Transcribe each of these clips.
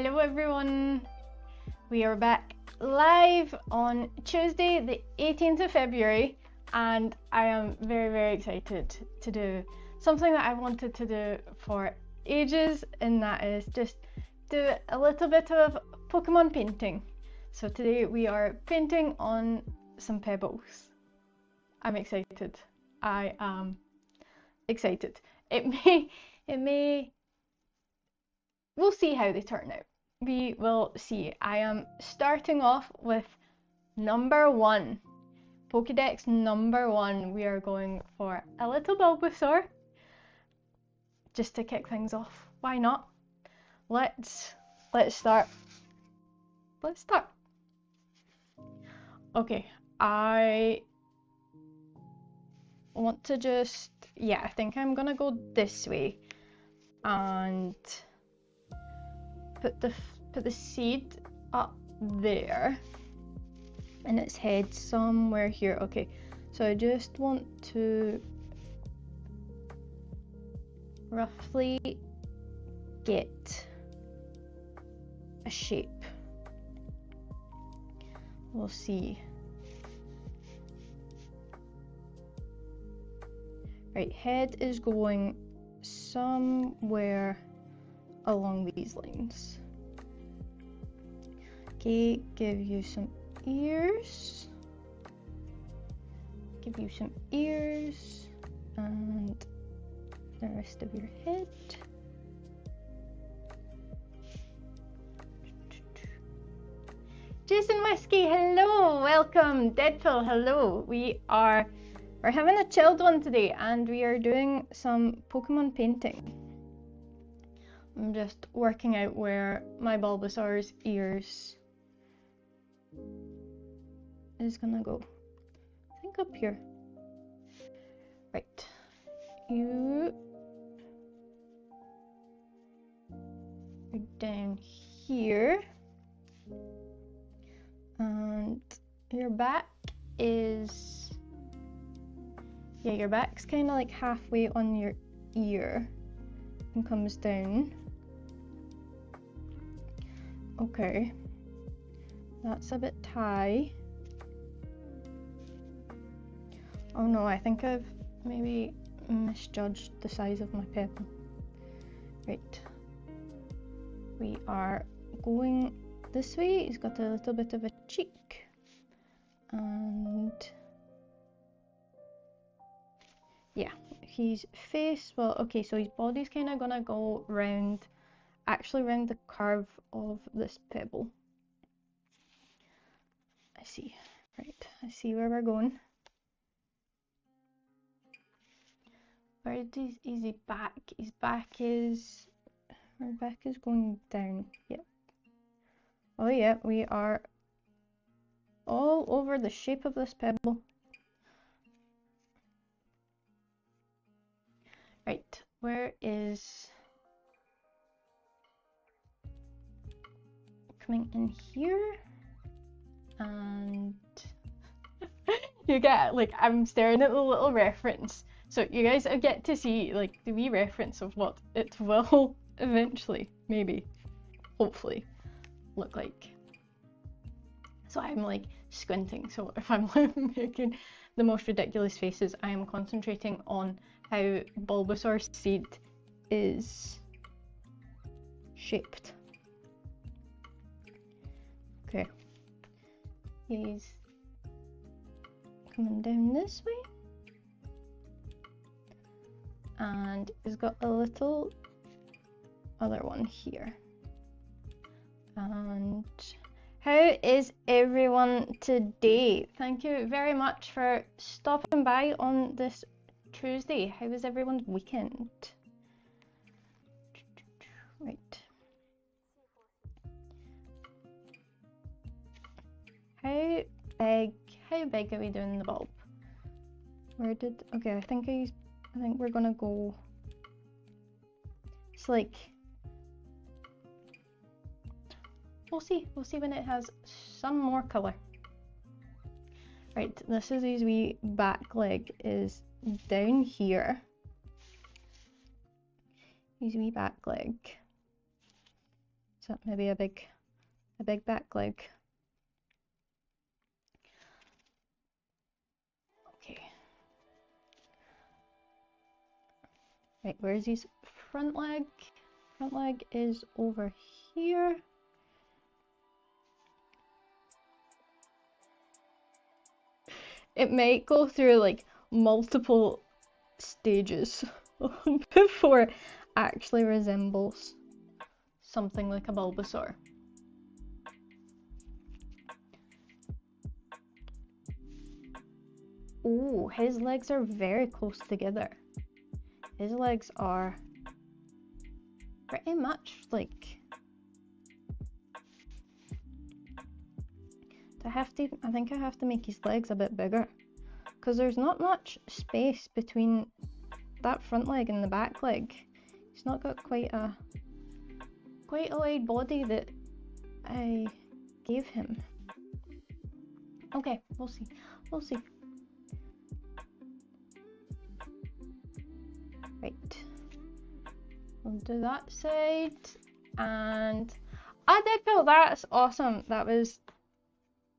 Hello everyone, we are back live on Tuesday the 18th of February and I am very excited to do something that I wanted to do for ages, and that is just do a little bit of Pokemon painting. So today we are painting on some Pebbles. I'm excited. I am excited. We'll see how they turn out. We will see. I am starting off with number 1. Pokédex number 1. We are going for a little Bulbasaur. Just to kick things off. Why not? Let's start. Let's start. Okay, I want to just, yeah, I think I'm gonna go this way and put the seed up there and its head somewhere here. Okay, so I just want to roughly get a shape. We'll see. Right, head is going somewhere along these lines. Okay, give you some ears. Give you some ears and the rest of your head. Jason Whiskey, hello, welcome. Deadpool, hello. We're having a chilled one today and we are doing some Pokemon painting. I'm just working out where my Bulbasaur's ears is gonna go. I think up here. Right. You are down here. And your back is, yeah, your back's kind of like halfway on your ear and comes down. Okay, that's a bit high. Oh no, I think I've maybe misjudged the size of my pebble. Right, we are going this way. He's got a little bit of a cheek and yeah, his face, well, okay, so his body's kind of gonna go round, actually round the curve of this pebble. I see, right, I see where we're going. Where is his back? His back is, our back is going down, yep. Oh yeah, we are all over the shape of this pebble. Right, where is coming in here? And you get, like, I'm staring at the little reference. So you guys get to see, like, the wee reference of what it will eventually, maybe, hopefully, look like. So I'm like squinting, so if I'm making the most ridiculous faces, I am concentrating on how Bulbasaur's seed is shaped. Okay, he's coming down this way and he's got a little other one here. And how is everyone today? Thank you very much for stopping by on this Tuesday. How was everyone's weekend? Right. How big are we doing the bulb? Okay, I think we're gonna go, it's like, we'll see when it has some more colour. Right, this is his wee back leg is down here. His wee back leg. So maybe a big back leg. Okay. Right, where's his front leg? Front leg is over here. It might go through like multiple stages before it actually resembles something like a Bulbasaur. Oh, his legs are very close together. His legs are pretty much like... I think I have to make his legs a bit bigger, because there's not much space between that front leg and the back leg. He's not got quite a wide body that I gave him. Okay, we'll see. We'll see. Right. We'll do that side. And I did feel that's awesome. That was...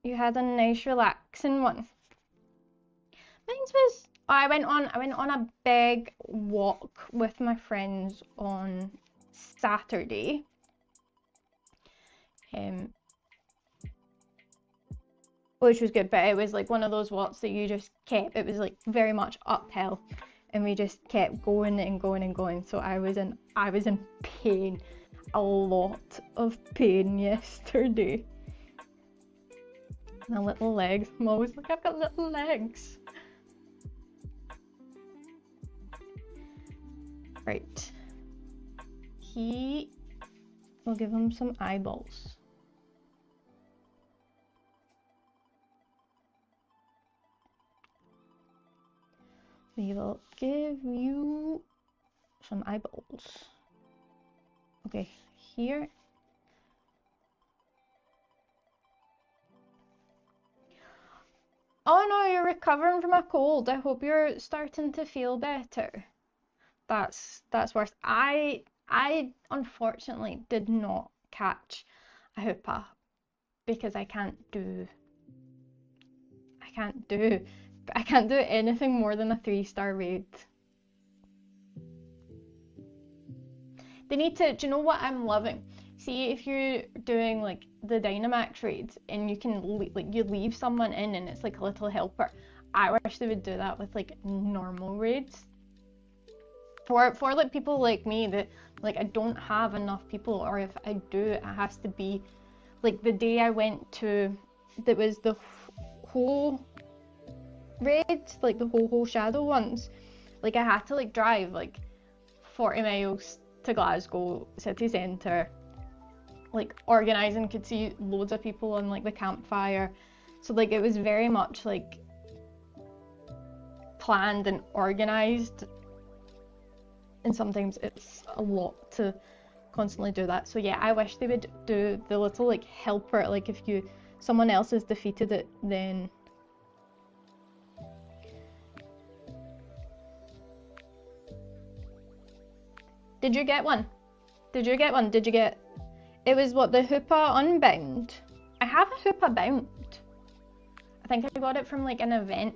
You had a nice relaxing one. Mine's was... I went on a big walk with my friends on Saturday. Which was good, but it was like one of those walks that you just kept, it was like very much uphill, and we just kept going and going and going. So I was in pain, a lot of pain yesterday. My little legs, I'm always like, I've got little legs. Right, we'll give him some eyeballs. We will give you some eyeballs. Okay, here. Oh no, you're recovering from a cold. I hope you're starting to feel better. That's worse. I unfortunately did not catch a hoopa because I can't do anything more than a 3-star raid. They need to, do you know what I'm loving? See, if you're doing like the Dynamax raids and you can you leave someone in and it's like a little helper. I wish they would do that with like normal raids. For like people like me that like I don't have enough people, or if I do, it has to be like the day I went to, that was the whole raid, like the whole shadow ones. Like I had to like drive like 40 miles to Glasgow city centre, like organising, could see loads of people on like the campfire. So like it was very much like planned and organised, and sometimes it's a lot to constantly do that. So yeah, I wish they would do the little like helper, like if someone else has defeated it, then did you get one? Did you get one? Did you get... It was what, the Hoopa Unbound? I have a Hoopa Bound. I think I got it from like an event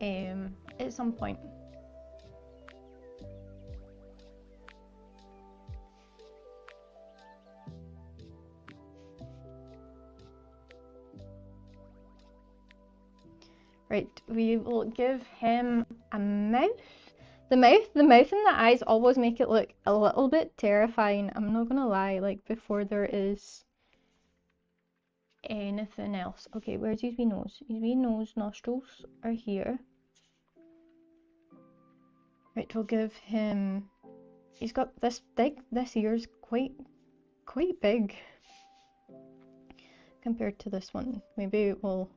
at some point. Right, we will give him a mouth. The mouth and the eyes always make it look a little bit terrifying. I'm not gonna lie, like before there is anything else. Okay, where's his wee nose? His wee nose, nostrils are here. Right, we'll give him... He's got this ear's quite big compared to this one. Maybe we'll...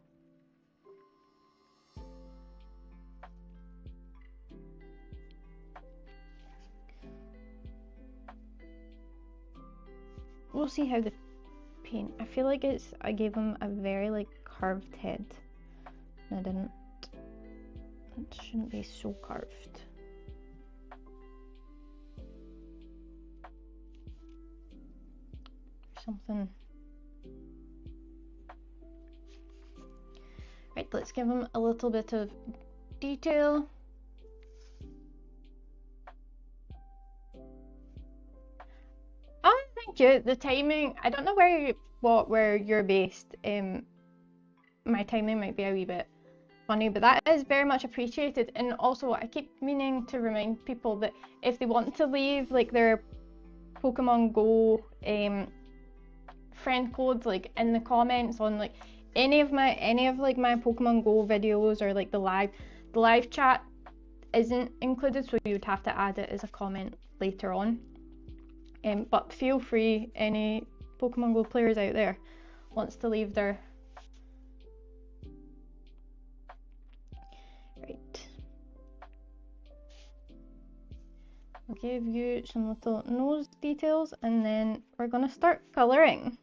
We'll see how the paint... I feel like I gave him a very like curved head. I didn't. It shouldn't be so curved. something. Right, let's give him a little bit of detail. Oh, thank you. The timing, I don't know where you're based. My timing might be a wee bit funny, but that is very much appreciated. And also, I keep meaning to remind people that if they want to leave like their Pokemon Go friend codes like in the comments on like any of my Pokemon Go videos or like the live chat isn't included, so you would have to add it as a comment later on. But feel free, any Pokemon Go players out there wants to leave their right. I'll give you some little nose details and then we're gonna start colouring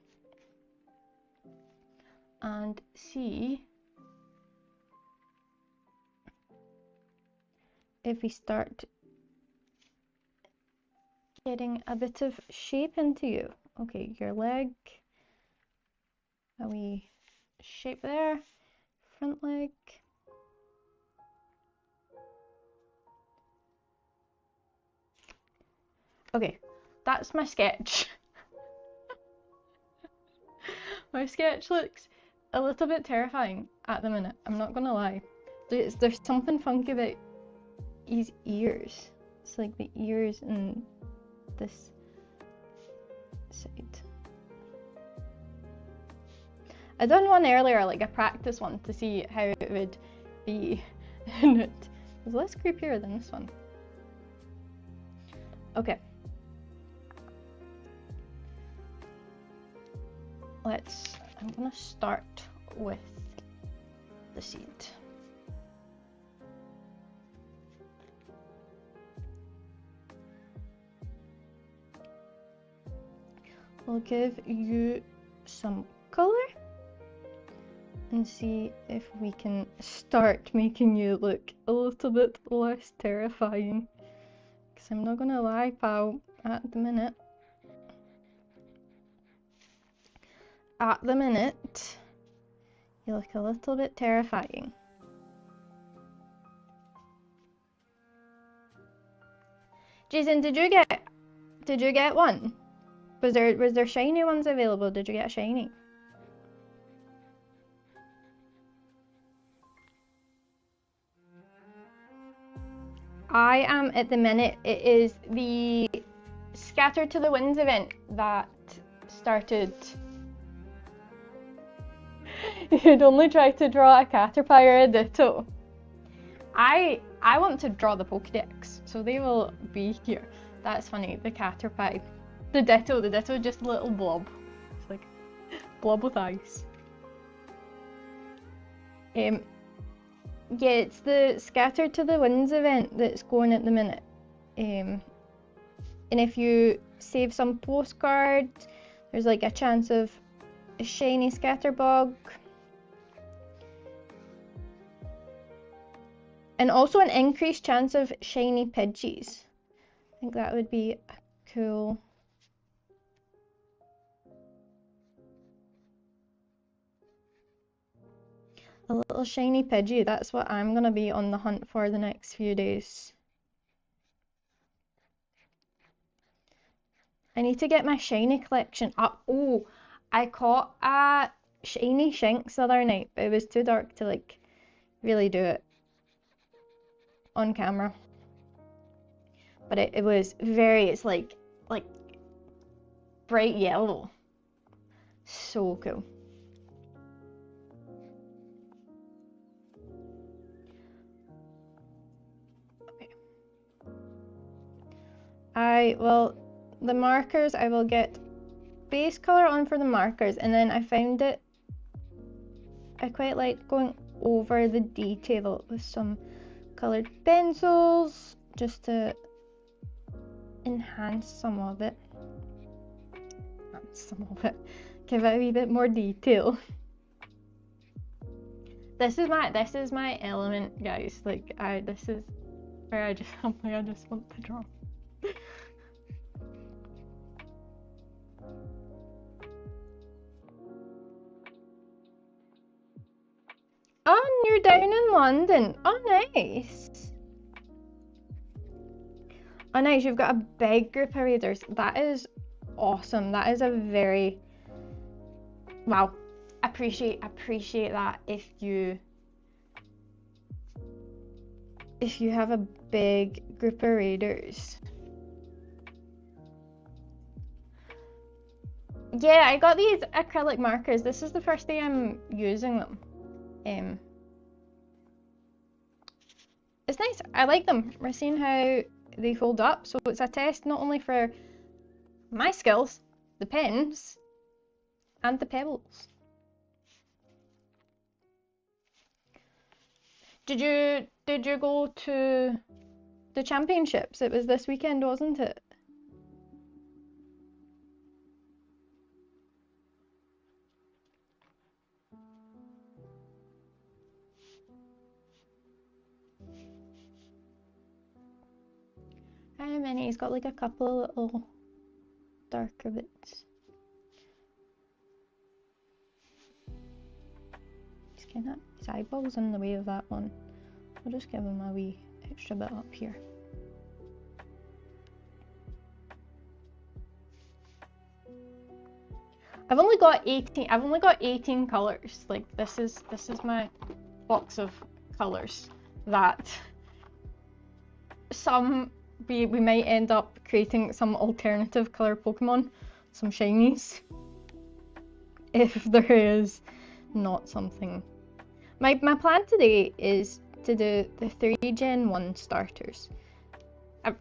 and see if we start getting a bit of shape into you. Okay, your leg, a wee shape there, front leg. Okay, that's my sketch. My sketch looks a little bit terrifying at the minute, I'm not gonna lie. There's something funky about his ears. It's like the ears and this side. I done one earlier, like a practice one, to see how it would be, and it was less creepier than this one. Okay. I'm gonna start with the seed. I'll give you some color and see if we can start making you look a little bit less terrifying. Because I'm not gonna lie, pal, at the minute, you look a little bit terrifying. Jason, did you get one? Was there shiny ones available? Did you get a shiny? I am at the minute. It is the Scatter to the Winds event that started. You'd only try to draw a Caterpie or a Ditto. I want to draw the Pokédex, so they will be here. That's funny. The Caterpie, the Ditto is just a little blob. It's like blob with eyes. Yeah, it's the Scatter to the Winds event that's going at the minute. And if you save some postcards, there's like a chance of a shiny Scatterbug. And also an increased chance of shiny Pidgeys. I think that would be cool. A little shiny Pidgey, that's what I'm gonna be on the hunt for the next few days. I need to get my shiny collection up. Oh, I caught a shiny Shinx the other night, but it was too dark to like really do it on camera. But it was it's like bright yellow. So cool. Okay. The markers, I will get base color on for the markers, and then I found it, I quite like going over the detail with some colored pencils just to enhance some of it. Give it a wee bit more detail. This is my element, guys. Like this is where I just something I just want to draw. Oh, you're down in London. Oh, nice. Oh, nice. You've got a big group of readers. That is awesome. That is a very... Wow. Appreciate that if you have a big group of readers. Yeah, I got these acrylic markers. This is the first day I'm using them. It's nice. I like them. We're seeing how they fold up. So it's a test not only for my skills, the pens, and the pebbles. Did you go to the championships? It was this weekend, wasn't it? How many? He's got like a couple of little darker bits. He's kind of, his eyeball's in the way of that one. I'll just give him a wee extra bit up here. I've only got 18 colours. Like this is my box of colours that some we might end up creating some alternative colour Pokemon, some shinies. If there is not something. My plan today is to do the 3 Gen 1 starters.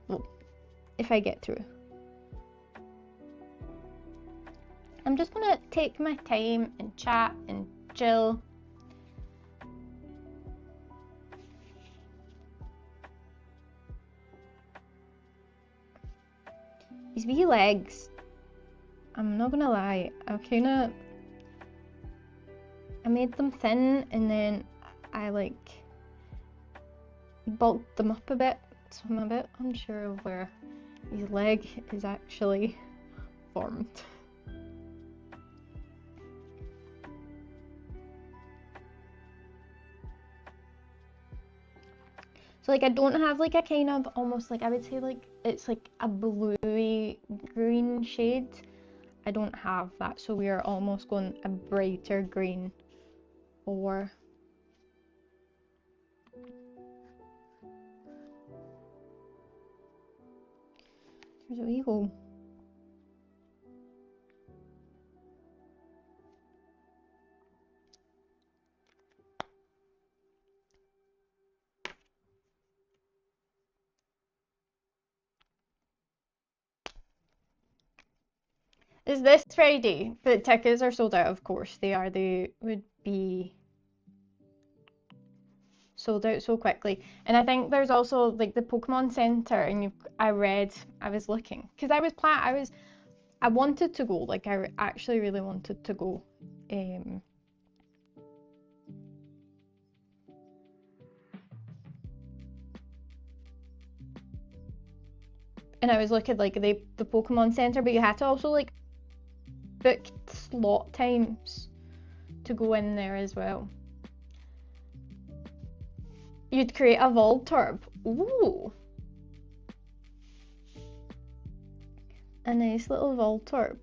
Well, if I get through. I'm just gonna take my time and chat and chill. These wee legs, I'm not gonna lie, I made them thin and then I like bulked them up a bit, so I'm a bit unsure of where his leg is actually formed. So like I don't have like a kind of almost like I would say like it's like a bluey green shade. I don't have that, so we are almost going a brighter green or there's a wee hole. Is this Friday? The tickets are sold out, of course. They are. They would be sold out so quickly. And I think there's also like the Pokemon Center, and I was looking because I wanted to go. Like I actually really wanted to go. And I was looking like the Pokemon Center, but you had to also like book slot times to go in there as well. You'd create a Voltorb. Ooh. A nice little Voltorb.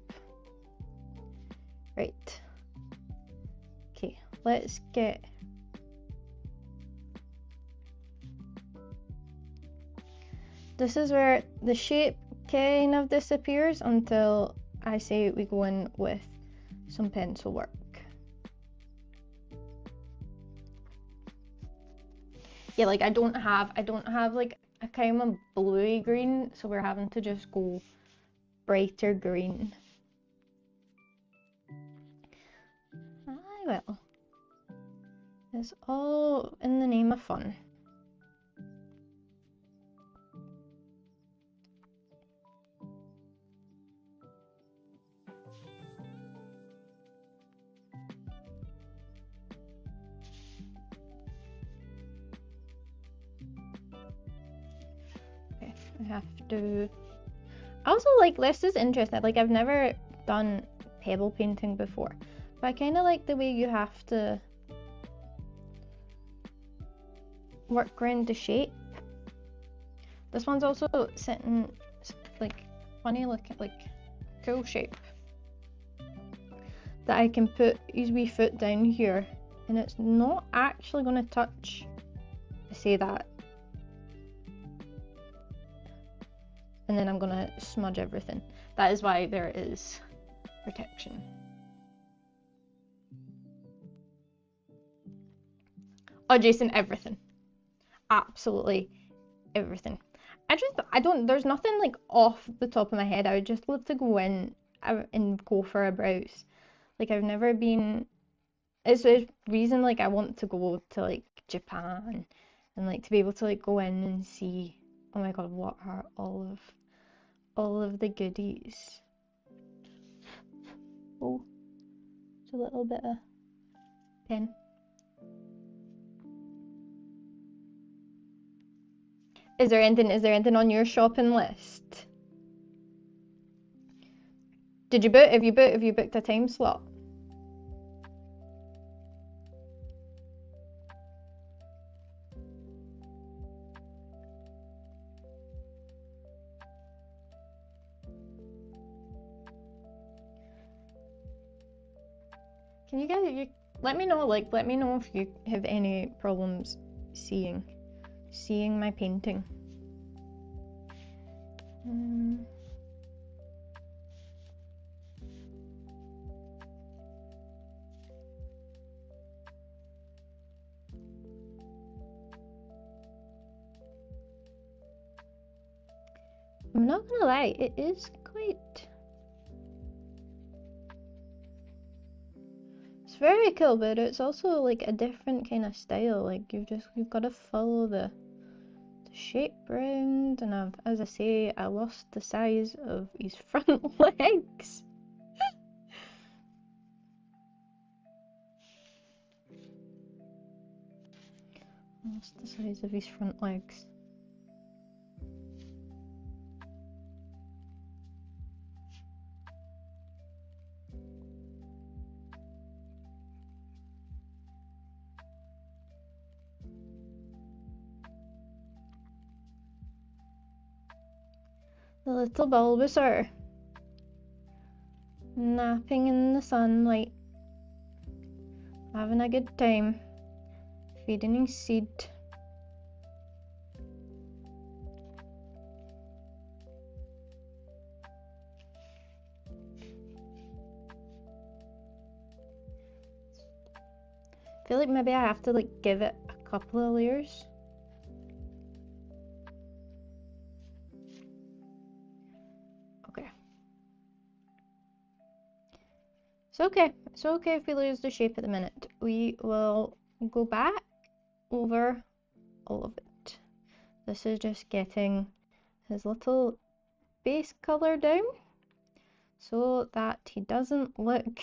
Right. Okay, let's get... This is where the shape kind of disappears until I say we go in with some pencil work. Yeah, like I don't have like a kind of bluey green, so we're having to just go brighter green. I will. It's all in the name of fun. Okay, I have to... Also, like, this is interesting. Like, I've never done pebble painting before, but I kind of like the way you have to work around the shape. This one's also sitting like funny looking, like cool shape. That I can put his wee foot down here and it's not actually going to touch. I say that. And then I'm going to smudge everything. That is why there is protection. Oh, Jason, everything. Absolutely everything. There's nothing like off the top of my head. I would just love to go in and go for a browse. Like I've never been, it's a reason like I want to go to like Japan and like to be able to like go in and see, oh my god, what are all of the goodies. Oh, it's a little bit of pen. Is there anything on your shopping list? Did you book? Have you booked a time slot? Can you guys let me know if you have any problems seeing my painting. I'm not gonna lie, it is quite. It's very cool, but it's also like a different kind of style. Like you've got to follow the shape round, and as I say, I lost the size of his front legs. Lost the size of his front legs. The little Bulbasaur napping in the sunlight, having a good time, feeding his seed. I feel like maybe I have to like give it a couple of layers. It's okay if we lose the shape at the minute. We will go back over all of it. This is just getting his little base colour down so that he doesn't look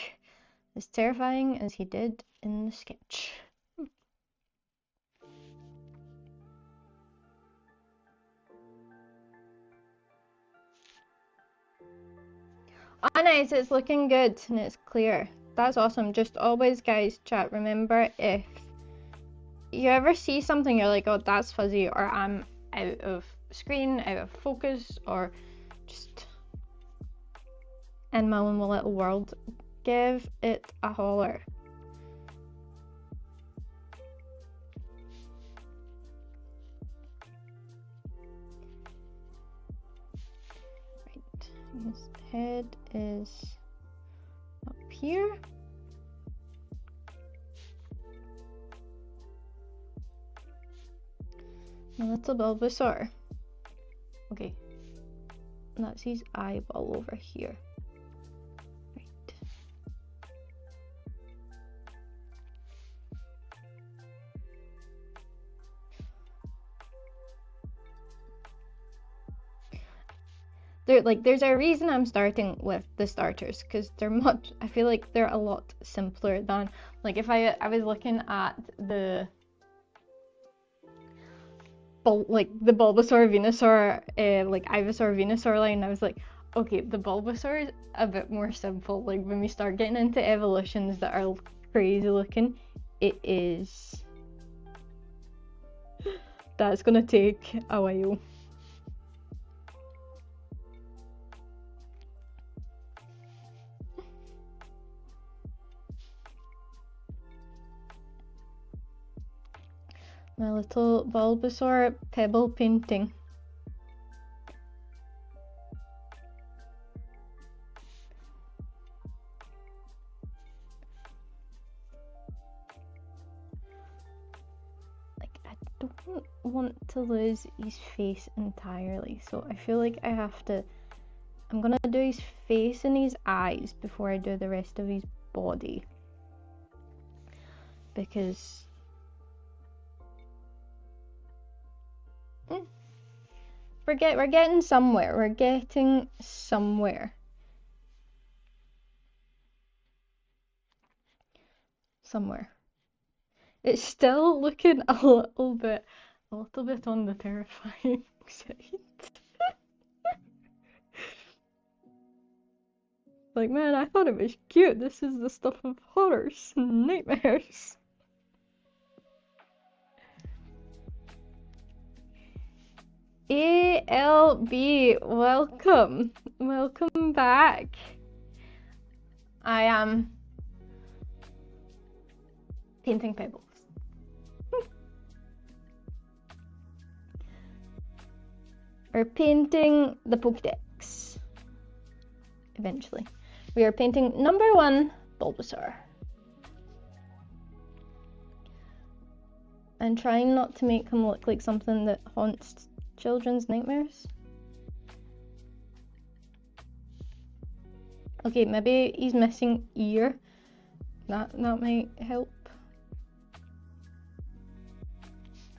as terrifying as he did in the sketch. Oh nice, it's looking good and it's clear. That's awesome. Just always, guys, chat, remember if you ever see something you're like, oh, that's fuzzy, or I'm out of screen, out of focus, or just in my own little world, give it a holler. Right, his head is up here. A little Bulbasaur. Okay, that's his eyeball over here. Right. There's a reason I'm starting with the starters, because I feel like they're a lot simpler than, like, if I was looking at the Bulbasaur, Venusaur, like Ivysaur, Venusaur line, I was like, okay, the Bulbasaur is a bit more simple. Like when we start getting into evolutions that are crazy looking, it is That's gonna take a while. My little Bulbasaur pebble painting. Like, I don't want to lose his face entirely, so I feel like I have to... I'm gonna do his face and his eyes before I do the rest of his body. Because... we're getting somewhere. We're getting somewhere. Somewhere. It's still looking a little bit on the terrifying side. Like, man, I thought it was cute. This is the stuff of horrors and nightmares. ALB, welcome. Welcome back. I am painting Pebbles. We're painting the Pokédex. Eventually. We are painting number 1, Bulbasaur. And trying not to make him look like something that haunts children's nightmares. Okay, maybe he's missing ear. That might help.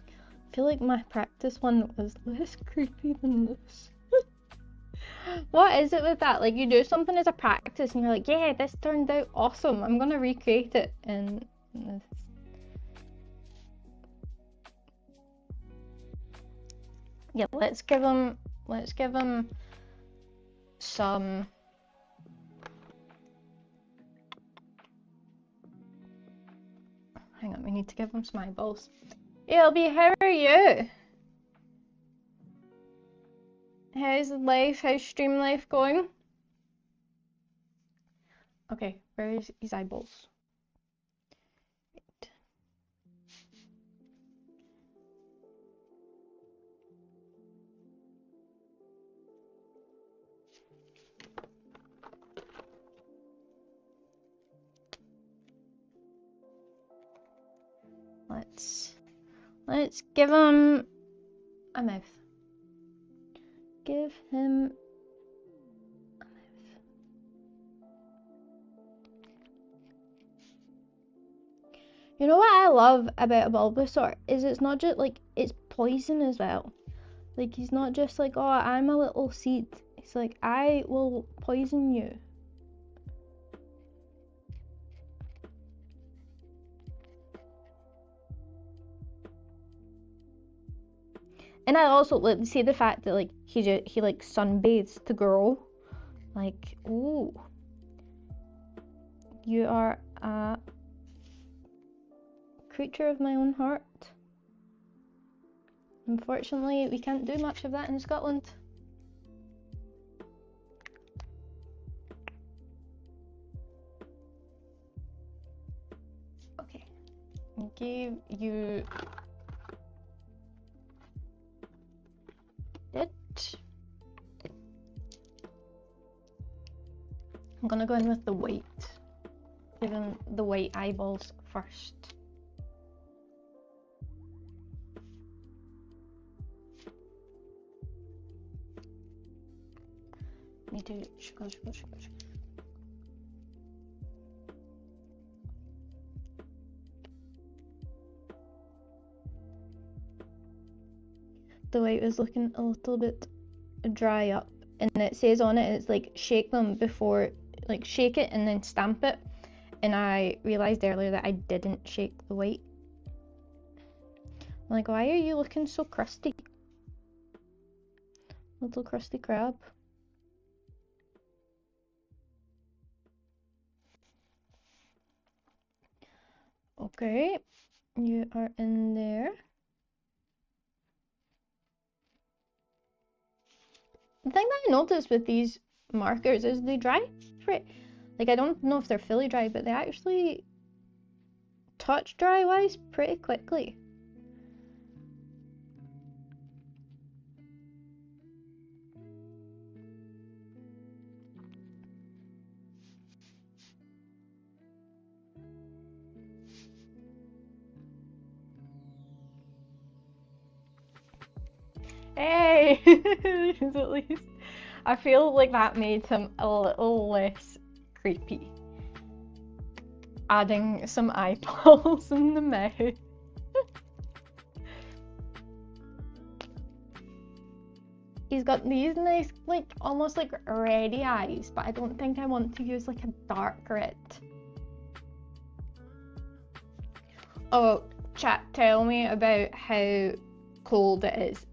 I feel like my practice one was less creepy than this. What is it with that? Like, you do something as a practice and you're like, yeah, this turned out awesome. I'm gonna recreate it. And yeah, let's give him some... Hang on, we need to give him some eyeballs. ALB, how are you? How's life? How's stream life going? Okay, where is his eyeballs? Right. Let's give him a mouth. Give him a mouth. You know what I love about a Bulbasaur is it's not just like it's poison as well. Like, he's not just like, oh, I'm a little seed. He's like, I will poison you. And I also like see the fact that like he like sunbathes to grow. Like, ooh, you are a creature of my own heart. Unfortunately, we can't do much of that in Scotland. Okay, I'll give you it. I'm gonna go in with the white. Give him the white eyeballs first. Me too. Sugar. The white was looking a little bit dry up, and it says on it, it's like shake them before, like shake it and then stamp it. And I realized earlier that I didn't shake the white. I'm like, why are you looking so crusty? Little crusty crab. Okay, you are in there. The thing that I noticed with these markers is they dry pretty, like I don't know if they're fully dry, but they actually touch dry wise pretty quickly. Hey! At least I feel like that made him a little less creepy. Adding some eyeballs in the mouth. He's got these nice, like, almost like reddy eyes, but I don't think I want to use like a dark red. Oh, chat, tell me about how cold it is.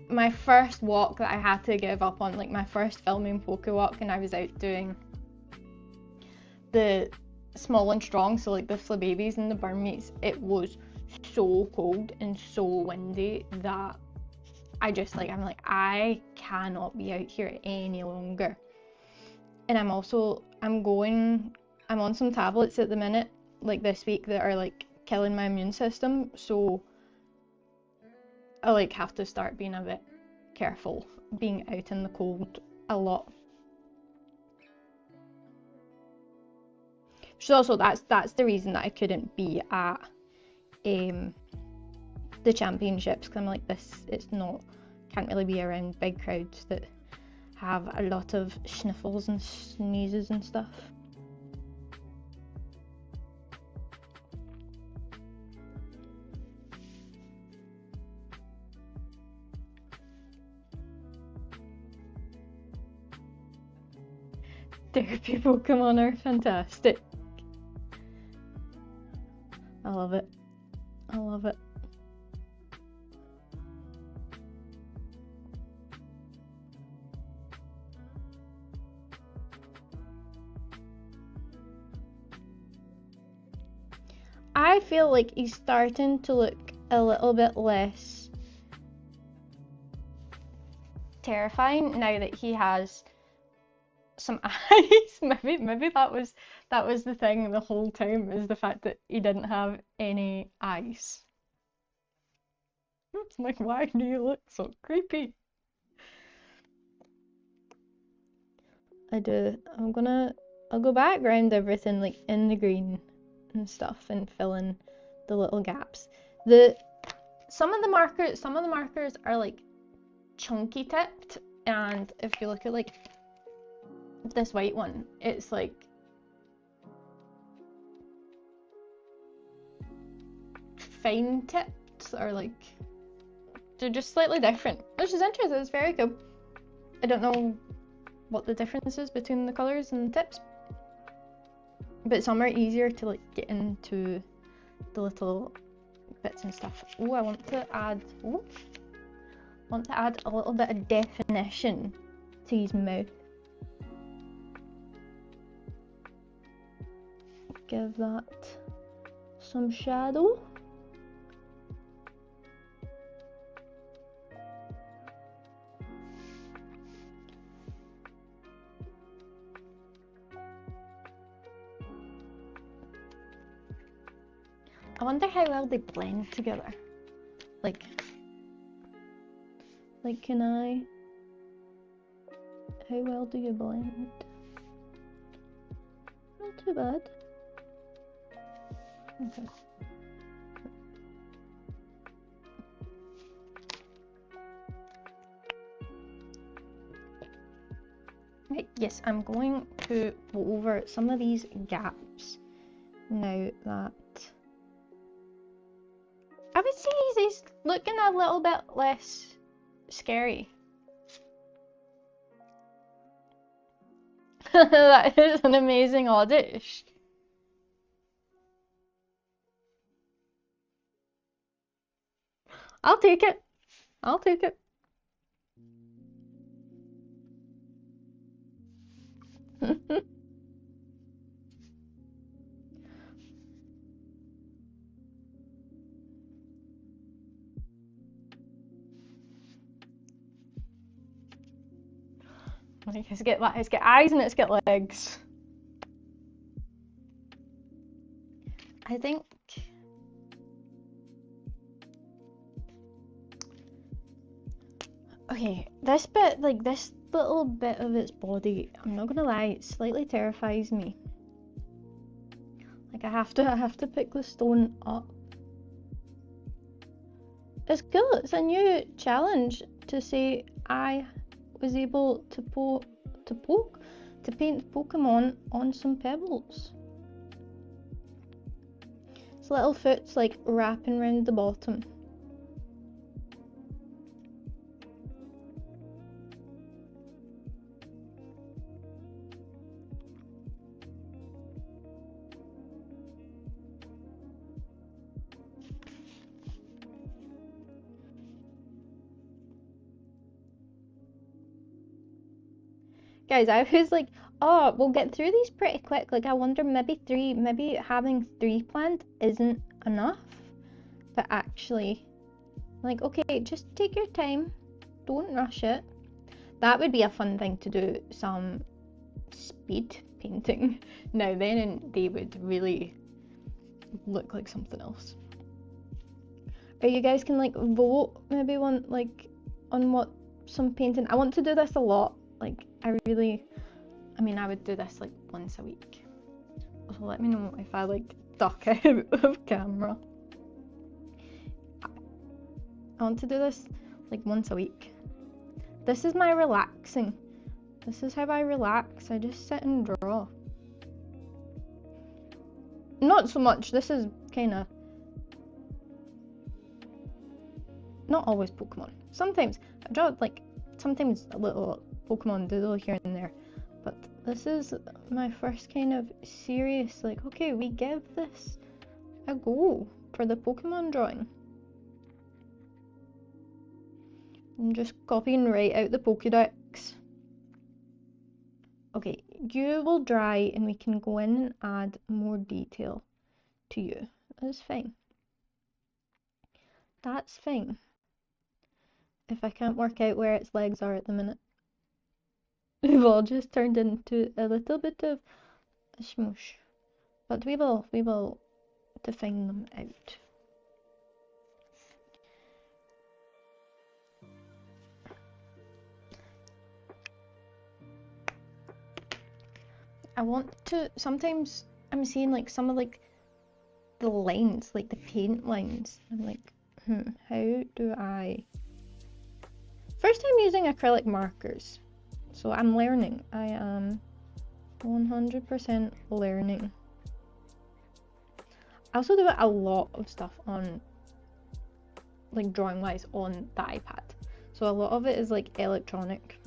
My first walk that I had to give up on, like my first filming Poke Walk, and I was out doing the small and strong, so like the Flababies and the Burmese, it was so cold and so windy that I'm like, I cannot be out here any longer. And I'm on some tablets at the minute, like this week, that are like killing my immune system, so I like have to start being a bit careful being out in the cold a lot. So also that's the reason that I couldn't be at the championships, because I'm like, can't really be around big crowds that have a lot of sniffles and sneezes and stuff. Therapy Pokemon are fantastic. I love it. I love it. I feel like he's starting to look a little bit less terrifying now that he has some eyes. Maybe that was the thing the whole time, is the fact that he didn't have any eyes. It's like, why do you look so creepy? I'll go background everything like in the green and stuff and fill in the little gaps. Some of the markers are like chunky tipped, and if you look at like this white one, it's like fine tipped, or like they're just slightly different, which is interesting. It's very cool. I don't know what the difference is between the colours and the tips, but some are easier to like get into the little bits and stuff. Oh, I want to add a little bit of definition to his mouth. Give that some shadow. I wonder how well they blend together. Like how well do you blend? Not too bad. Okay. Right, yes, I'm going to go over some of these gaps now that I would say he's looking a little bit less scary. That is an amazing Oddish. I'll take it. I'll take it. Like it's got eyes and it's got legs. I think okay, this bit, like this little bit of its body, I'm not gonna lie, it slightly terrifies me. Like I have to pick the stone up. It's cool, it's a new challenge to say I was able to paint Pokemon on some pebbles. Its little foot's like wrapping around the bottom. Guys, I was like, oh, we'll get through these pretty quick. Like, I wonder maybe having 3 planned isn't enough. But actually, like, okay, just take your time. Don't rush it. That would be a fun thing to do, some speed painting. Now then, and they would really look like something else. Or you guys can, like, vote maybe on what some painting. I want to do this a lot. Like, I mean, I would do this like once a week. So let me know if I like duck out of camera. I want to do this like once a week. This is my relaxing. This is how I relax. I just sit and draw. Not so much. This is kind of not always Pokemon. Sometimes I draw like sometimes a little Pokemon doodle here and there, but this is my first kind of serious, like, okay, we give this a go for the Pokemon drawing. I'm just copying right out the Pokédex. Okay, you will dry and we can go in and add more detail to you. That's fine. That's fine. If I can't work out where its legs are at the minute. We've all just turned into a little bit of a smoosh, but we will define them out. I want to, sometimes I'm seeing like some of like the lines, like the paint lines. I'm like, how do I? First time using acrylic markers. So I'm learning. I am 100% learning. I also do a lot of stuff on, like drawing wise, on the iPad. So a lot of it is like electronic.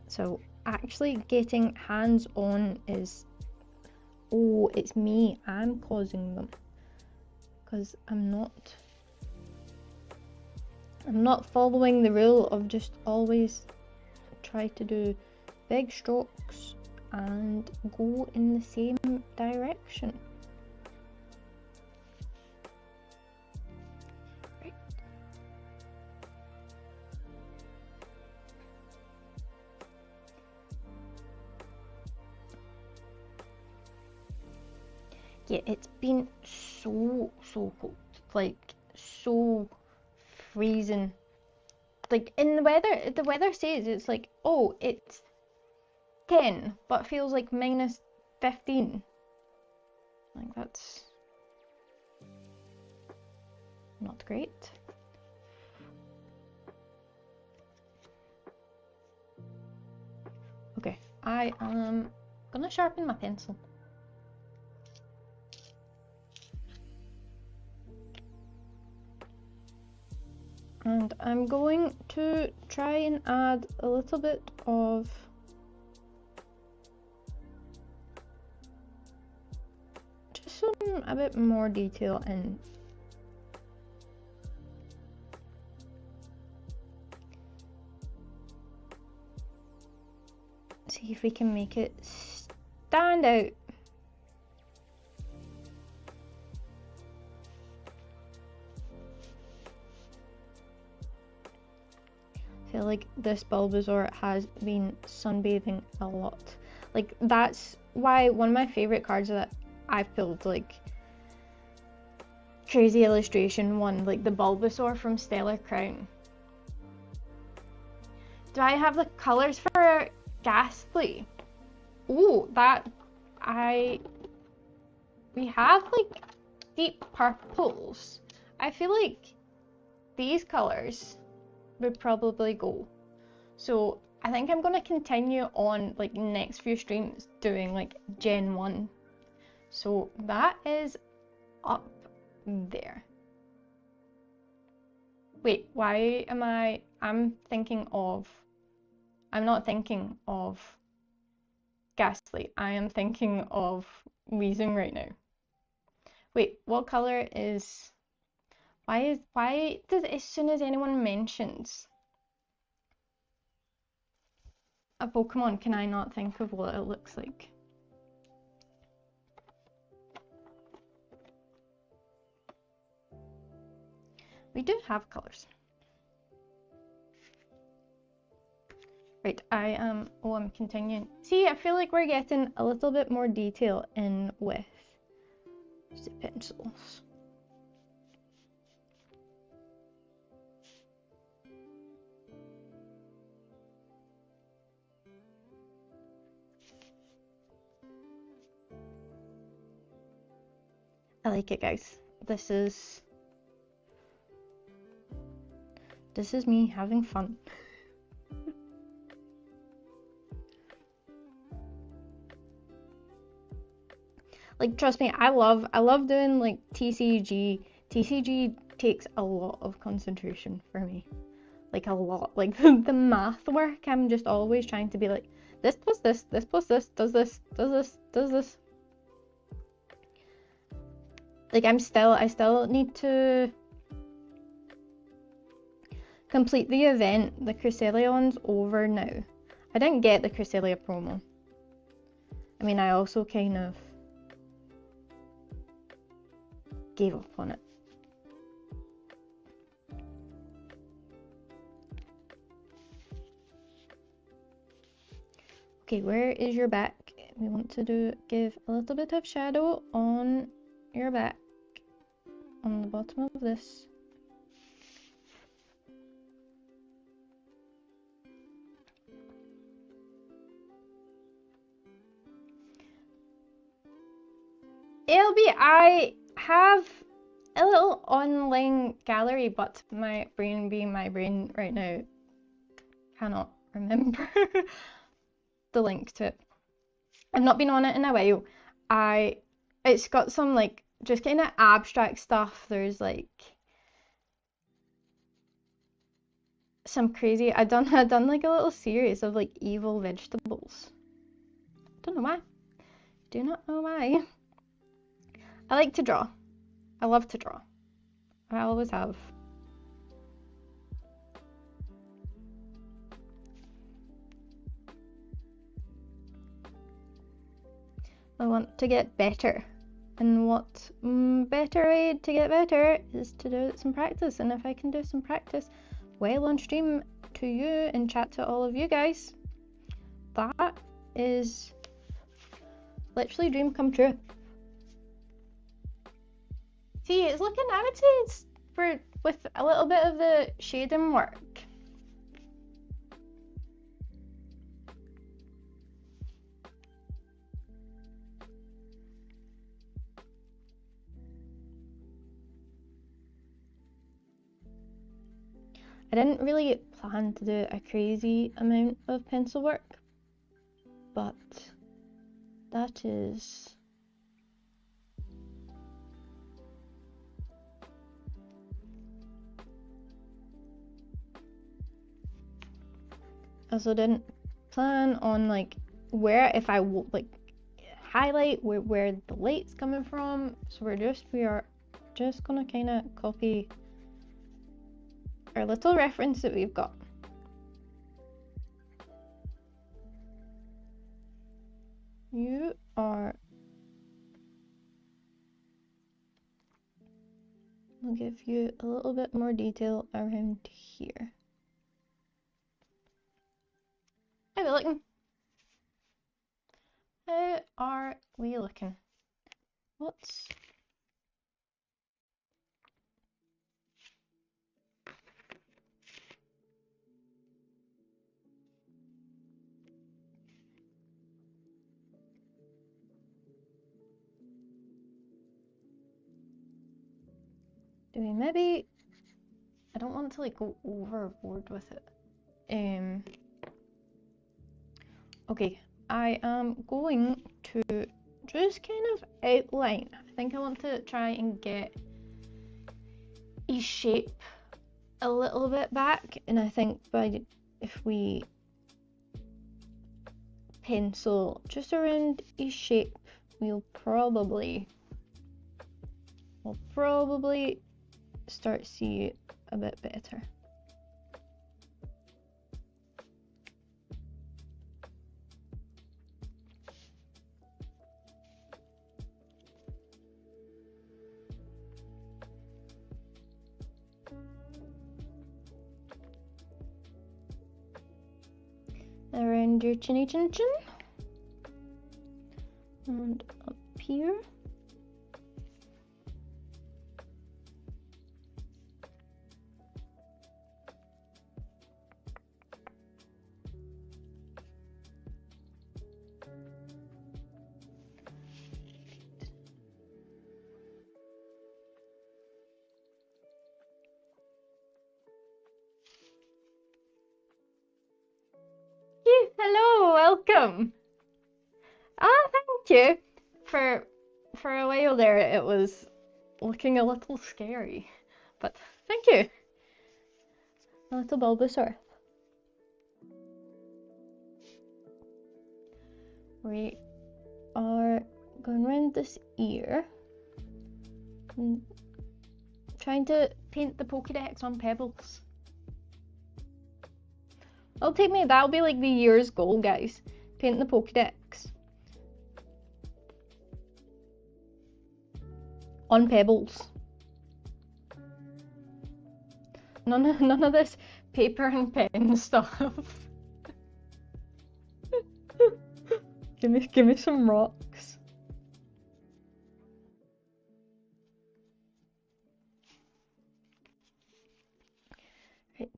So actually getting hands on is, oh, it's me. I'm causing them. Because I'm not following the rule of just always try to do big strokes and go in the same direction. Right. Yeah, it's been so cold, like so freezing. Like in the weather says it's like, oh, it's 10, but feels like minus 15. Like that's not great. Okay, I am gonna sharpen my pencil. And I'm going to try and add a little bit of just a bit more detail in. See if we can make it stand out. feel like this Bulbasaur has been sunbathing a lot. Like, that's why one of my favorite cards that I've pulled, like, crazy illustration one, like the Bulbasaur from Stellar Crown. Do I have the colours for Ghastly? Ooh, we have like deep purples. I feel like these colours would probably go. So I think I'm gonna continue on like next few streams doing like Gen 1. So that is up there. Wait, why am I'm not thinking of Ghastly. I am thinking of Weezing right now. Wait, what color is... Why does, as soon as anyone mentions a Pokemon, can I not think of what it looks like? We do have colors. Right, I'm continuing. See, I feel like we're getting a little bit more detail in with the pencils. I like it, guys. This is me having fun. Like, trust me, I love doing like TCG. TCG takes a lot of concentration for me. Like a lot. Like the math work, I'm just always trying to be like, this plus this plus this, does this, does this, does this. Like I still need to complete the event. The Cresselion's over now. I didn't get the Cresselia promo. I mean, I also kind of gave up on it. Okay, where is your back? We want to give a little bit of shadow on your back, on the bottom of this. I have a little online gallery, but my brain being my brain right now cannot remember the link to it. I've not been on it in a while. It's got some like just kind of abstract stuff. There's like some crazy. I done like a little series of like evil vegetables. Don't know why. Do not know why. I like to draw. I love to draw. I always have. I want to get better. And what better way to get better is to do some practice. And if I can do some practice while on stream to you and chat to all of you guys, that is literally dream come true. See, it's looking, I would say it's with a little bit of the shading work. I didn't really plan to do a crazy amount of pencil work, but that is... I also didn't plan on like where, if I like highlight where the light's coming from, so we are just gonna kind of copy our little reference that we've got. You are... I'll give you a little bit more detail around here. How we looking? How are we looking? What's... Do we maybe... I don't want to like go overboard with it. Okay, I am going to just kind of outline. I think I want to try and get his shape a little bit back, and I think if we pencil just around his shape, we'll probably start to see it a bit better. Around your chinny chin chin and up here. Hello, welcome. Thank you. For a while there, it was looking a little scary, but thank you. A little Bulbasaur. We are going around this ear and trying to paint the Pokédex on Pebbles. That'll be like the year's goal, guys. Paint the Pokédex on Pebbles. None of this paper and pen stuff. give me some rocks. Right.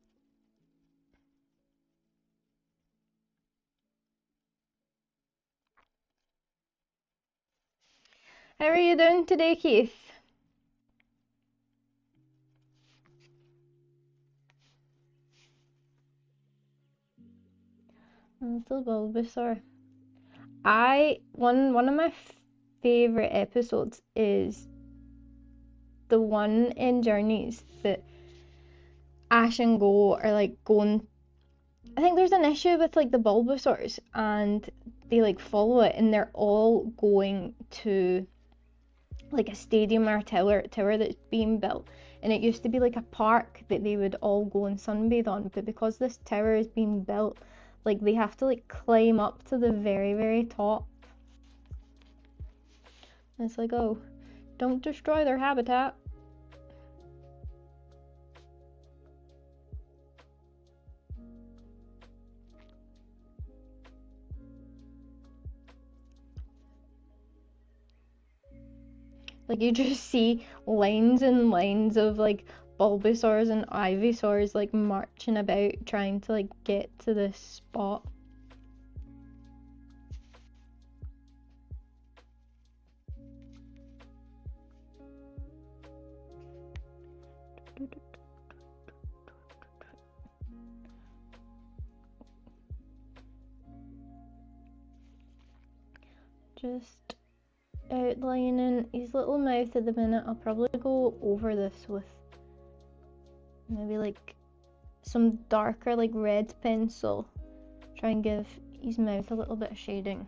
How are you doing today, Keith? Little Bulbasaur. One of my favorite episodes is the one in Journeys that Ash and Go are like going. I think there's an issue with like the Bulbasaurs, and they like follow it, and they're all going to like a stadium or a tower that's being built, and it used to be like a park that they would all go and sunbathe on, but because this tower is being built, like they have to like climb up to the very, very top. And it's like, oh, don't destroy their habitat. Like you just see lines and lines of like Bulbasaurs and Ivysaurs like marching about trying to like get to this spot. Just outlining his little mouth at the minute. I'll probably go over this with maybe like some darker like red pencil. Try and give his mouth a little bit of shading.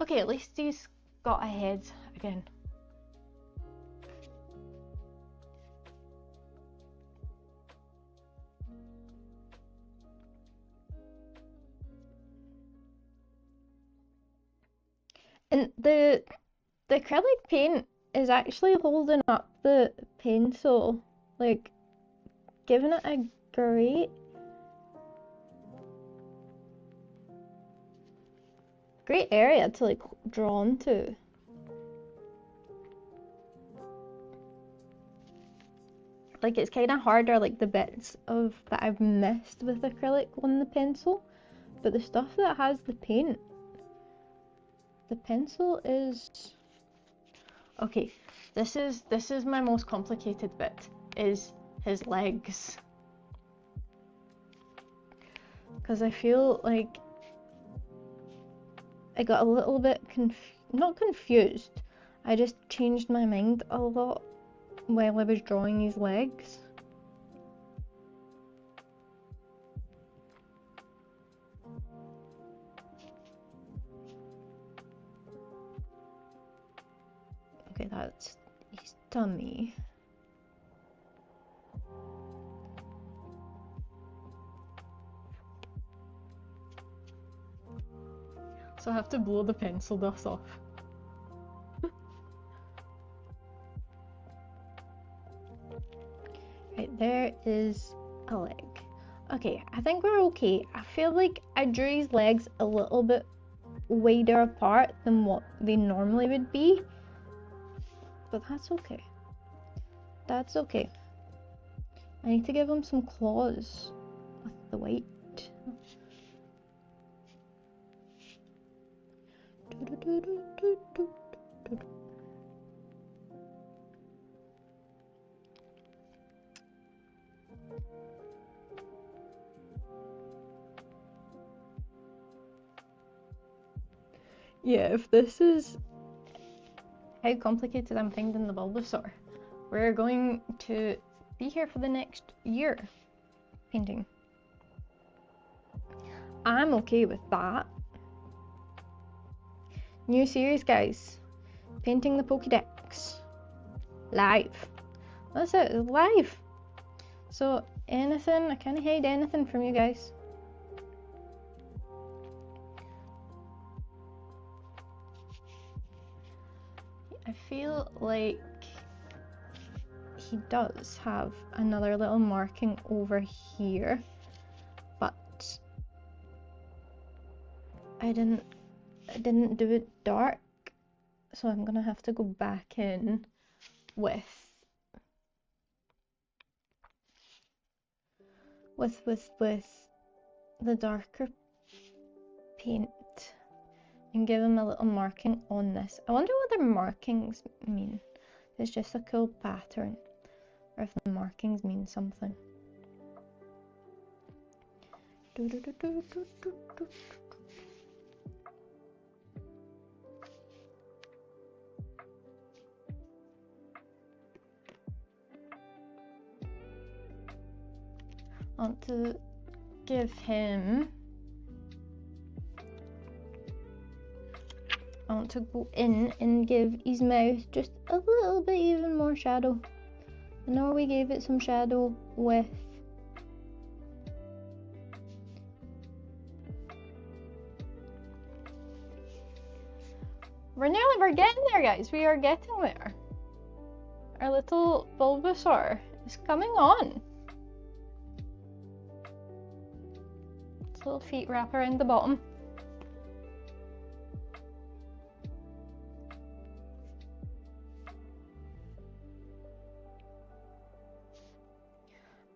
Okay, at least he's got a head again. And the acrylic paint is actually holding up the pencil, like giving it a great Great area to like draw onto. Like it's kind of harder, like the bits of that I've missed with acrylic on the pencil, but the stuff that has the paint, the pencil is okay. This is my most complicated bit, is his legs, because I feel like I got a little bit not confused. I just changed my mind a lot while I was drawing his legs. Okay, that's his tummy. So I have to blow the pencil dust off. Right, there is a leg. Okay, I think we're okay. I feel like I drew his legs a little bit wider apart than what they normally would be, but that's okay. That's okay. I need to give him some claws with the white. Yeah, if this is how complicated I'm finding the Bulbasaur, we're going to be here for the next year painting. I'm okay with that. New series, guys. Painting the Pokédex. Live. That's it, it's live. So anything, I can't hide anything from you guys. I feel like he does have another little marking over here, but I didn't do it dark, so I'm gonna have to go back in with the darker paint and give him a little marking on this. I wonder what the markings mean. It's just a cool pattern, or if the markings mean something. I want to give him, I want to go in and give his mouth just a little bit even more shadow. I know we gave it some shadow with we're getting there, guys. We are getting there. Our little Bulbasaur is coming on. Its little feet wrap around the bottom.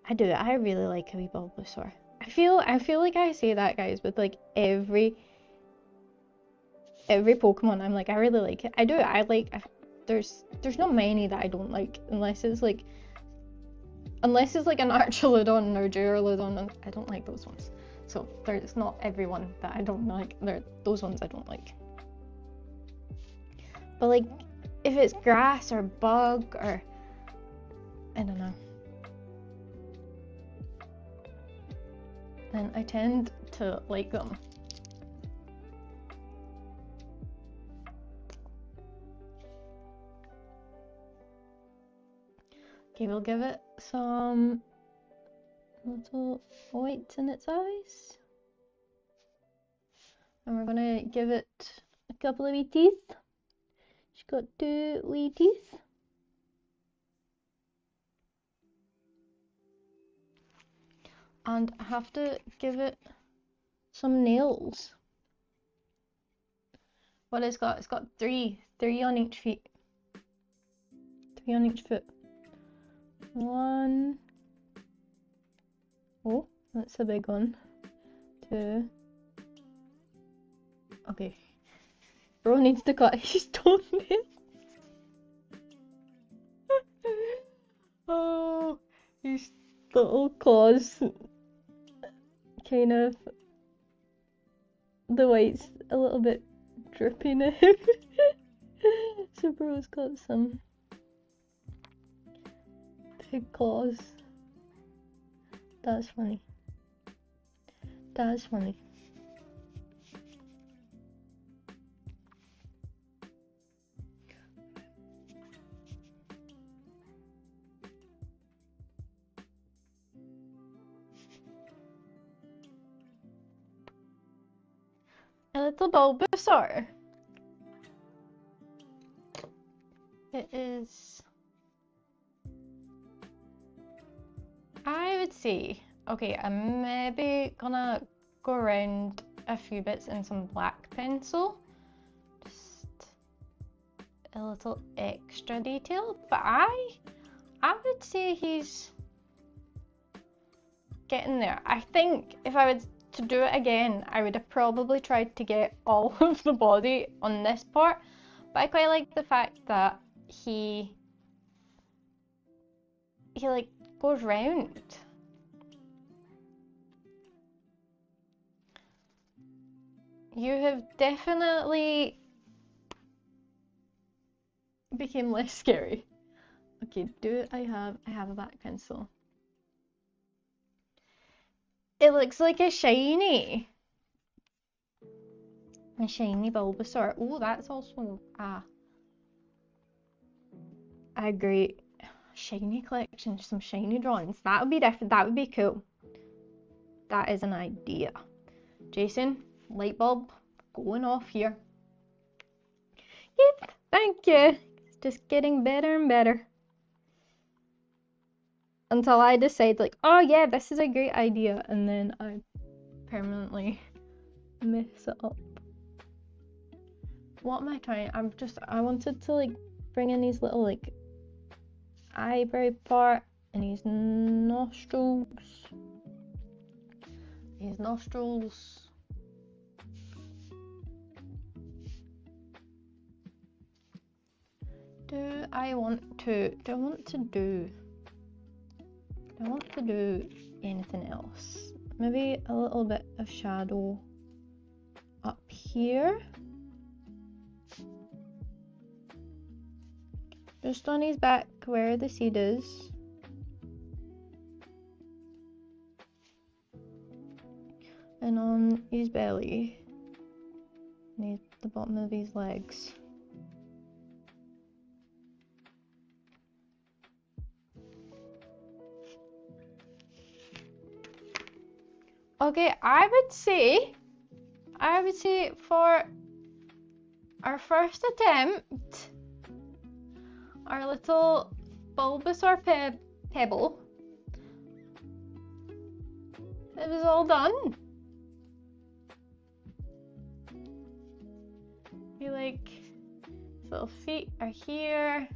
I really like a wee Bulbasaur. I feel like I say that, guys, with like every Pokemon. I'm like, I really like it. I like, there's not many that I don't like, unless it's like an Archaludon or Duraludon. I don't like those ones. So there's not everyone that I don't like. Those ones I don't like. But like, if it's grass or bug or I don't know, then I tend to like them. Okay, we'll give it some little whites in its eyes. And we're gonna give it a couple of wee teeth. She's got 2 wee teeth. And I have to give it some nails. What it's got? It's got three on each feet. 3 on each foot. 1. Oh, that's a big one. 2. Okay. Bro needs to cut his toenails. Oh, his little claws. Kind of. The white's a little bit drippy now. So bro's got some big claws. That's funny. That's funny. A little Bulbasaur. It is, I would say, okay, I'm maybe gonna go around a few bits in some black pencil. Just a little extra detail, but I would say he's getting there. I think if I was to do it again, I would have probably tried to get all of the body on this part, but I quite like the fact that he like goes round. You have definitely became less scary. Okay, I have a black pencil. It looks like a shiny Bulbasaur. Oh, that's also a great shiny collection. Some shiny drawings. That would be different. That would be cool. That is an idea. Jason, light bulb going off here. Yep, thank you. It's just getting better and better. Until I decide, like, oh yeah, this is a great idea, and then I permanently mess it up. What am I trying? I wanted to like bring in these little like eyebrow part and his nostrils. Do I want to do anything else? Maybe a little bit of shadow up here. Just on his back where the seed is. And on his belly. And the bottom of his legs. Okay, I would say for our first attempt, our little Bulbasaur Pebble, it was all done. He like, his little feet are here.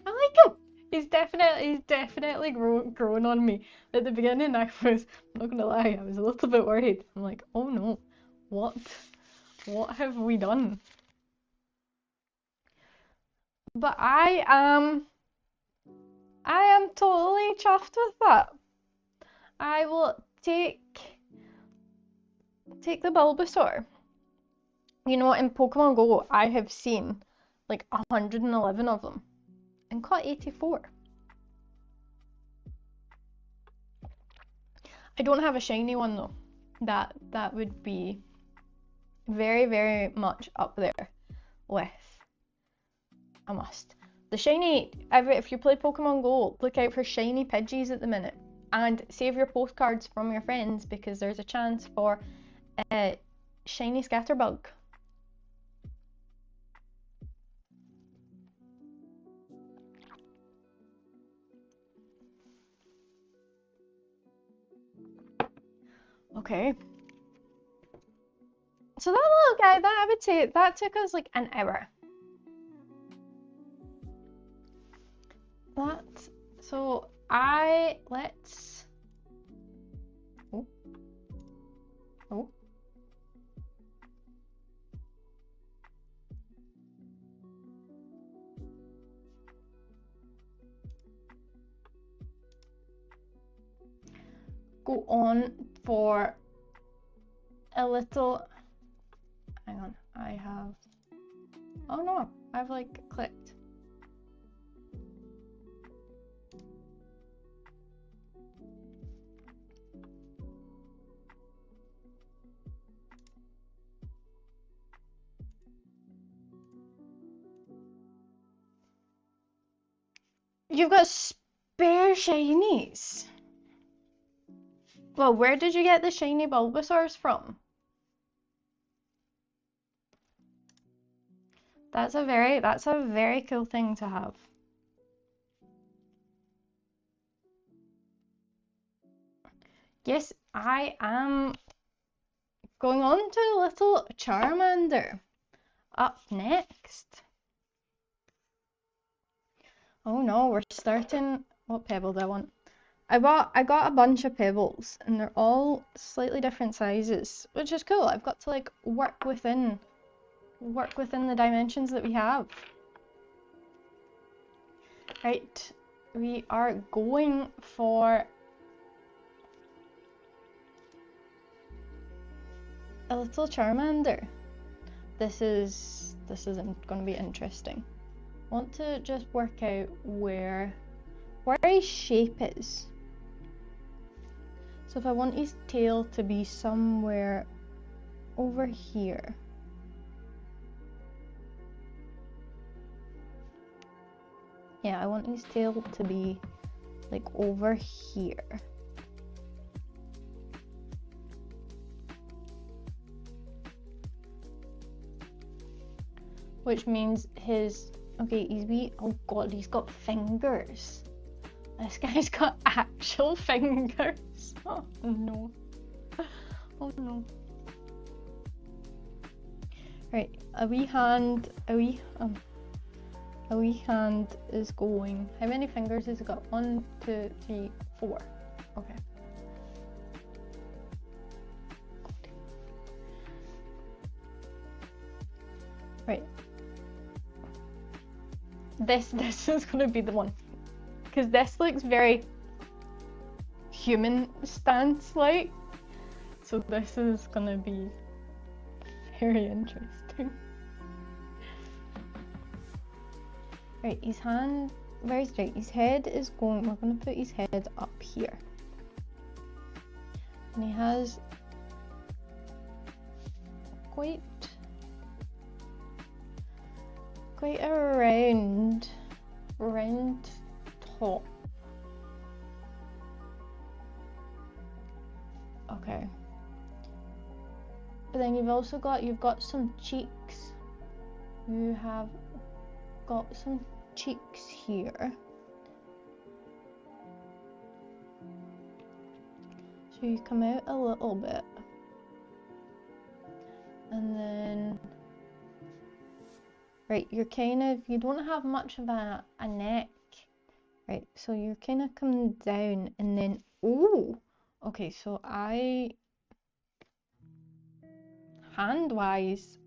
I like him. He's definitely grown on me. At the beginning, I'm not gonna lie, I was a little bit worried. I'm like, oh no, what have we done? But I am totally chuffed with that. I will take the Bulbasaur. You know, in Pokemon Go, I have seen like 111 of them and caught 84. I don't have a shiny one though. That would be very, very much up there with a must. The shiny, if you play Pokemon Go, look out for shiny Pidgeys at the minute. And save your postcards from your friends because there's a chance for a shiny Scatterbug. Okay. guy, that I would say that took us like an hour. Let's. Oh. Go on for a little. Hang on, I have. Oh no, I've like clicked. You've got spare shinies. Well, where did you get the shiny Bulbasaurs from? That's a very cool thing to have. Yes, I am going on to a little Charmander. Up next. Oh no, we're starting. What Pebble do I want? I got a bunch of Pebbles, and they're all slightly different sizes, which is cool. I've got to like work within the dimensions that we have. Right, we are going for a little Charmander. This is going to be interesting. I want to just work out where his shape is. So if I want his tail to be somewhere over here. Yeah, I want his tail to be like over here. Which means his, okay, oh god, he's got fingers. This guy's got actual fingers. Oh no. Oh no. Right, a wee hand is going. How many fingers has it got? 1, 2, 3, 4. Okay. Right. This is gonna be the one. Because this looks very human stance like. So this is gonna be very interesting. Right, his hand, very straight. His head is going, we're going to put his head up here. And he has quite a round top. Okay. But then you've got some cheeks. You have got some cheeks here. So you come out a little bit. And then, right, you don't have much of a neck. Right, so you kind of come down and then, oh, okay, so hand-wise,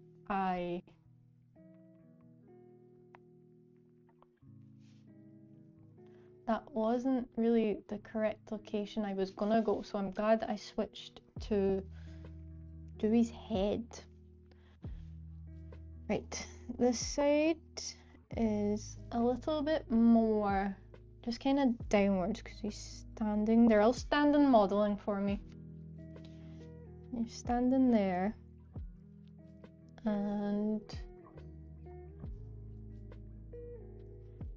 that wasn't really the correct location I was gonna go, so I'm glad I switched to do his head. Right, this side is a little bit more just kind of downwards because he's standing. They're all standing modeling for me. You're standing there, and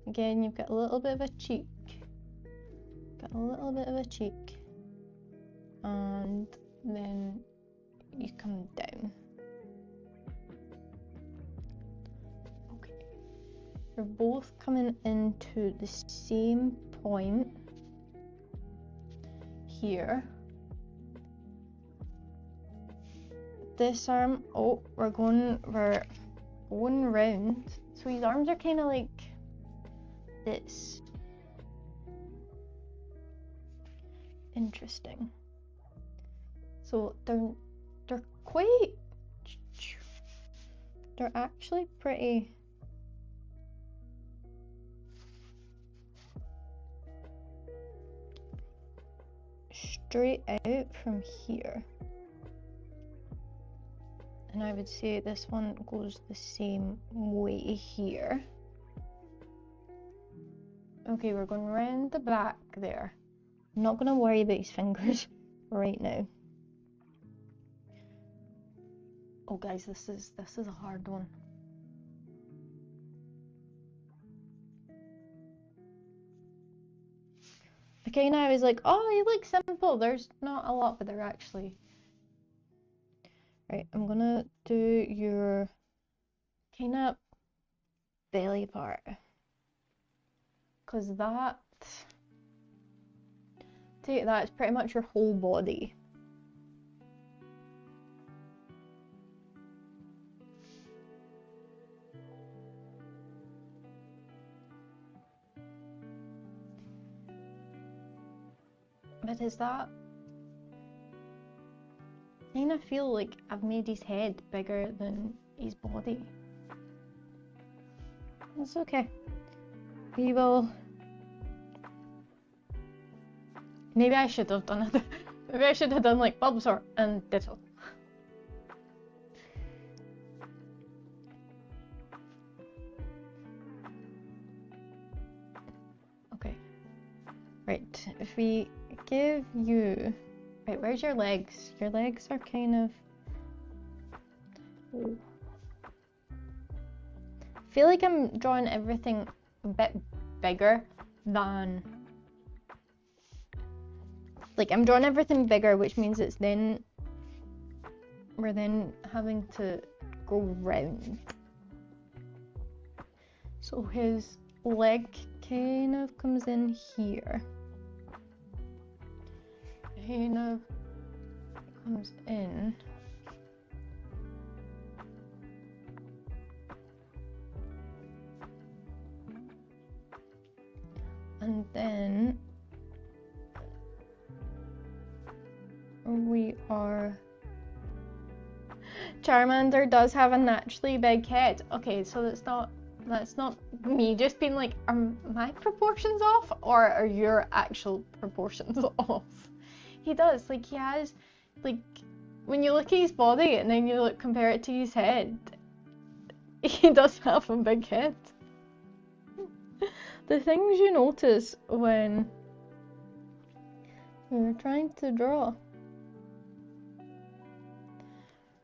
again, you've got a little bit of a cheek. And then you come down. Okay, you're both coming into the same point here, this arm. Oh, we're going round. So his arms are kind of like this. Interesting. So they're quite. They're actually pretty. Straight out from here. And I would say this one goes the same way here. Okay, we're going around the back there. I'm not going to worry about his fingers right now. Oh guys, this is a hard one. Okay, now I was like, oh, he looks simple. There's not a lot, but there actually. Right, I'm gonna do your kind of belly part, because that's pretty much your whole body. But is that? I kind of feel like I've made his head bigger than his body. It's okay. We will. Maybe I should have done it. Maybe I should have done like Bulbasaur and Ditto. Okay. Right. If we give you. Right, where's your legs? Your legs are kind of. Oh. I feel like I'm drawing everything a bit bigger than. Like, I'm drawing everything bigger, which means it's then. We're then having to go round. So his leg kind of comes in here. Kind of comes in. And then we are. Charmander does have a naturally big head. Okay, so that's not me just being like, are my proportions off or are your actual proportions off? He does, like he has, like when you look at his body and then you compare it to his head, he does have a big head. The things you notice when you're trying to draw.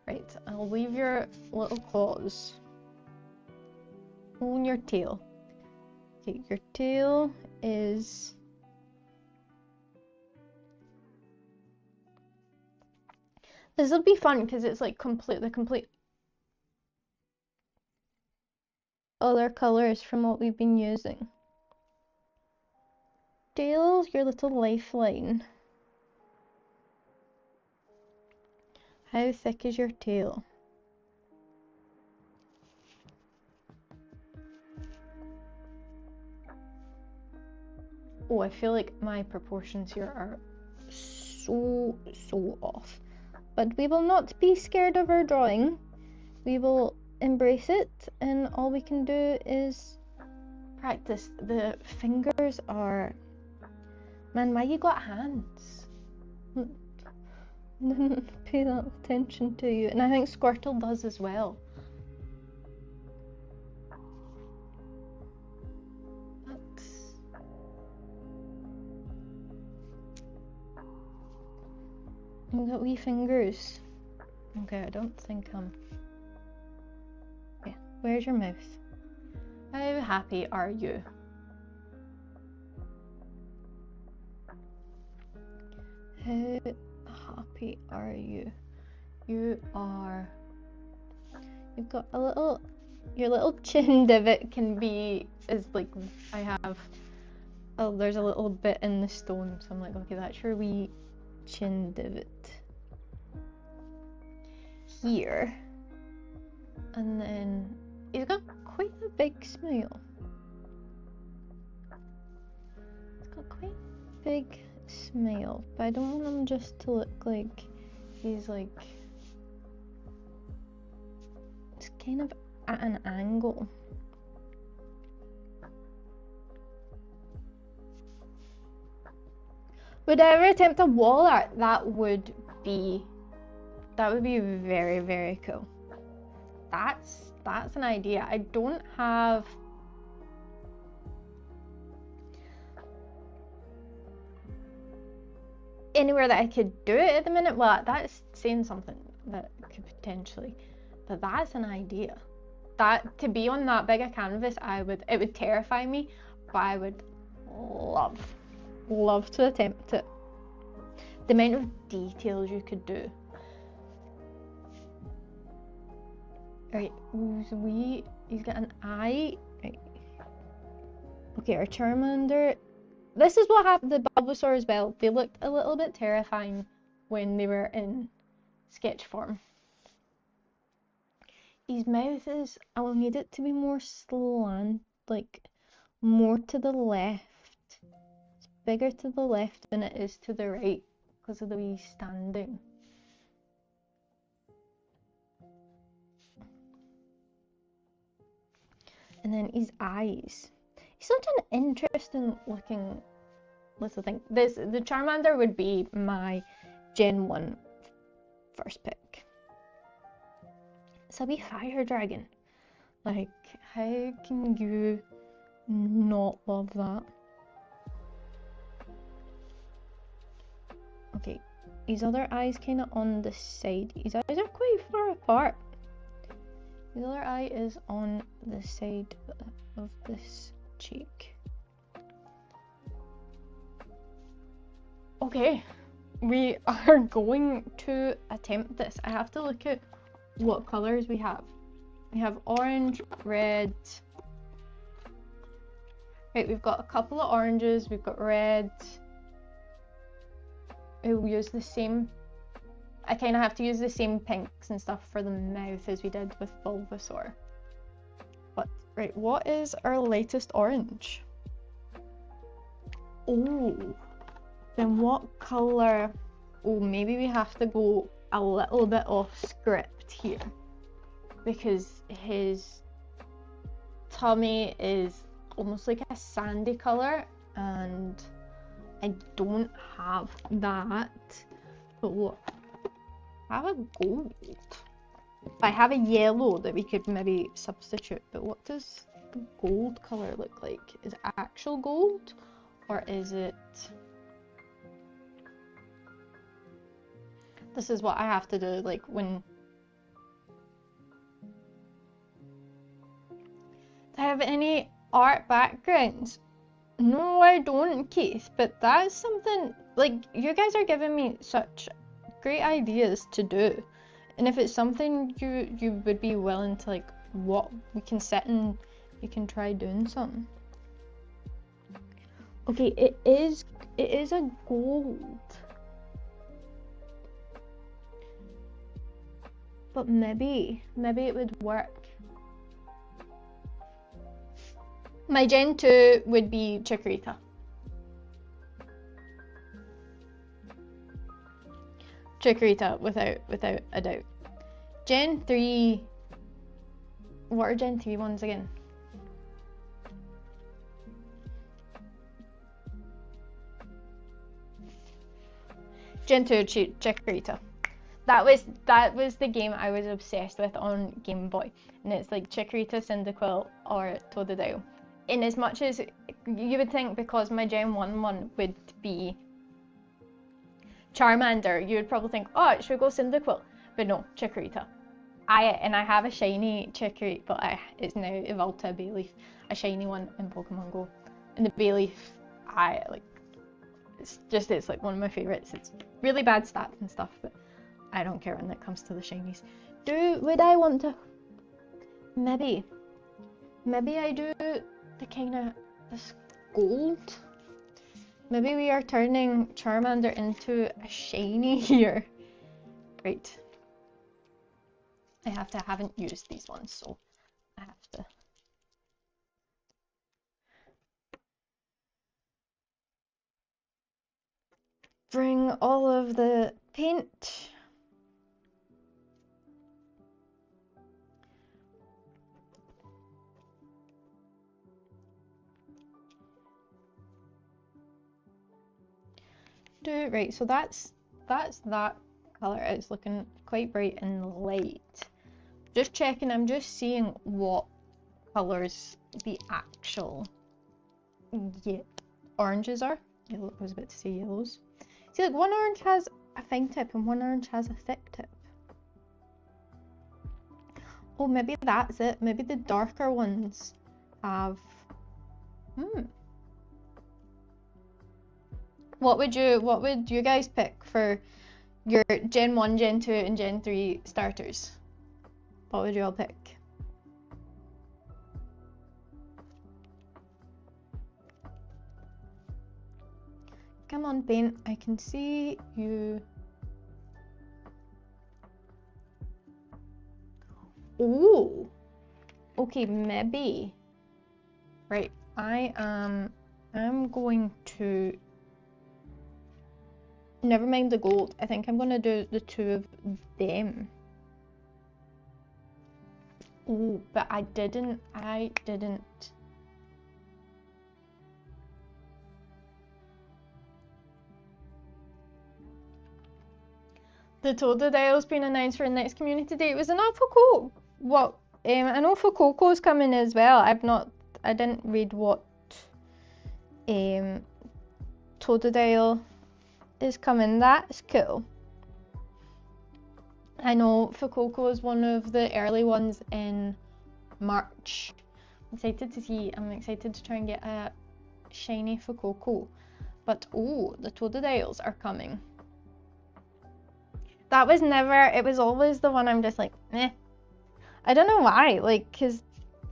Right, I'll leave your little claws on your tail. Okay, your tail is. This will be fun because it's like the complete other colors from what we've been using. Tail's your little lifeline. How thick is your tail? Oh, I feel like my proportions here are so off. But we will not be scared of our drawing. We will embrace it, and all we can do is practice. The fingers are. Man, why you got hands? Didn't pay that attention to you, and I think Squirtle does as well. I've got wee fingers. Okay, I don't think I'm. Yeah, where's your mouth? How happy are you? How happy are you? You are. You've got a little. Your little chin divot is like I have. Oh, there's a little bit in the stone, so I'm like, okay, that's your wee chin divot. here. And then he's got quite a big smile. He's got quite a big smile, but I don't want him just to look like he's like, it's kind of at an angle. Would I ever attempt a wall art? That would be very, very cool. That's an idea. I don't have anywhere that I could do it at the minute. Well, that's saying something that could potentially, but that's an idea. That to be on that big a canvas, it would terrify me, but I would love to attempt it. The amount of details you could do. Right, so he's got an eye. Right. Okay, our Charmander. This is what happened to Bulbasaur as well. They looked a little bit terrifying when they were in sketch form. His mouth is, I will need it to be more slant, like more to the left. It's bigger to the left than it is to the right because of the way he's standing. And then his eyes. He's such an interesting looking little thing. The Charmander would be my Gen 1 first pick. It's a wee fire dragon. Like, how can you not love that? Okay, his other eye's kind of on the side. His eyes are quite far apart. The other eye is on the side of this cheek. Okay, we are going to attempt this. I have to look at what colours we have. We have orange, red. Right, we've got a couple of oranges, we've got red. We'll use the same. I kind of have to use the same pinks and stuff for the mouth as we did with Bulbasaur. But, right, what is our latest orange? Oh, then what colour? Oh, maybe we have to go a little bit off script here. Because his tummy is almost like a sandy colour. And I don't have that. But what? I have a gold. I have a yellow that we could maybe substitute, but what does the gold colour look like? Is it actual gold, or is it... This is what I have to do, like when... Do I have any art backgrounds? No, I don't, Keith, but that's something, like, you guys are giving me such great ideas to do, and if it's something you would be willing to, like, what we can sit and you can try doing something. Okay, it is a gold, but maybe it would work. My Gen 2 would be Chikorita. Chikorita, without a doubt. Gen 3... What are Gen 3 ones again? Gen 2 Chikorita. That was the game I was obsessed with on Game Boy. And it's like Chikorita, Cyndaquil, or Totodile. In as much as you would think, because my Gen 1 one would be Charmander, you would probably think, oh, it should go Cyndaquil. But no, Chikorita. I have a shiny Chikorita, but it's now evolved to a Bayleaf. A shiny one in Pokemon Go. And the Bayleaf, it's like one of my favourites. It's really bad stats and stuff, but I don't care when it comes to the shinies. Would I want to... Maybe I do the kind of this gold. Maybe we are turning Charmander into a shiny here. Right. I haven't used these ones, so I have to. Bring all of the paint. Right, so that's that colour. It's looking quite bright in the light. Just checking, I'm just seeing what colours the actual oranges are. I was about to say yellows. See, like one orange has a fine tip and one orange has a thick tip. Oh, maybe that's it. Maybe the darker ones have. What would you guys pick for your Gen 1, Gen 2, and Gen 3 starters? What would you all pick? Come on, paint. I can see you. Oh, okay, maybe. Right, I'm going to. Never mind the gold. I think I'm going to do the two of them. Oh, but I didn't. The Totodile's been announced for the next community day. It was an awful cool. What? I know Fuecoco's coming as well. I didn't read what Totodile is coming. That's cool. I know Fuecoco is one of the early ones in March. I'm excited to try and get a shiny Fuecoco. But oh, the Totodiles are coming. That was never, it was always the one I'm just like, meh. I don't know why, like, cause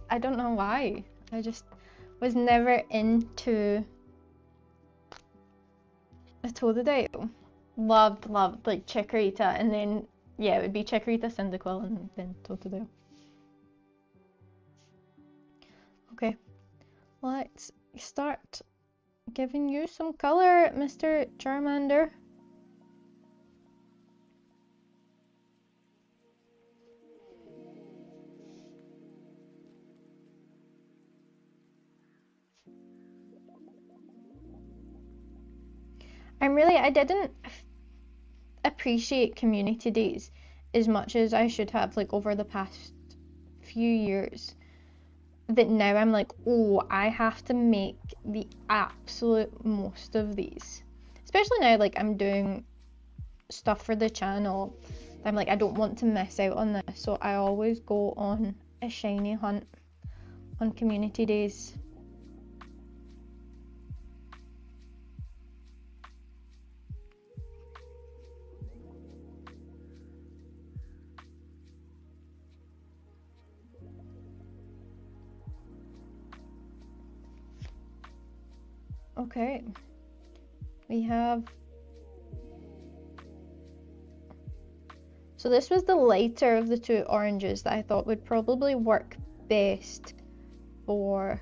I don't know why. I just was never into a Totodile. Loved, like, Chikorita, and then, yeah, it would be Chikorita, Cyndaquil, and then Totodile. Okay, let's start giving you some color, Mr. Charmander. I didn't appreciate community days as much as I should have, like, over the past few years. That now I'm like, oh, I have to make the absolute most of these. Especially now, like, I'm doing stuff for the channel. I'm like, I don't want to miss out on this, so I always go on a shiny hunt on community days. Okay, we have, so this was the lighter of the two oranges that I thought would probably work best for,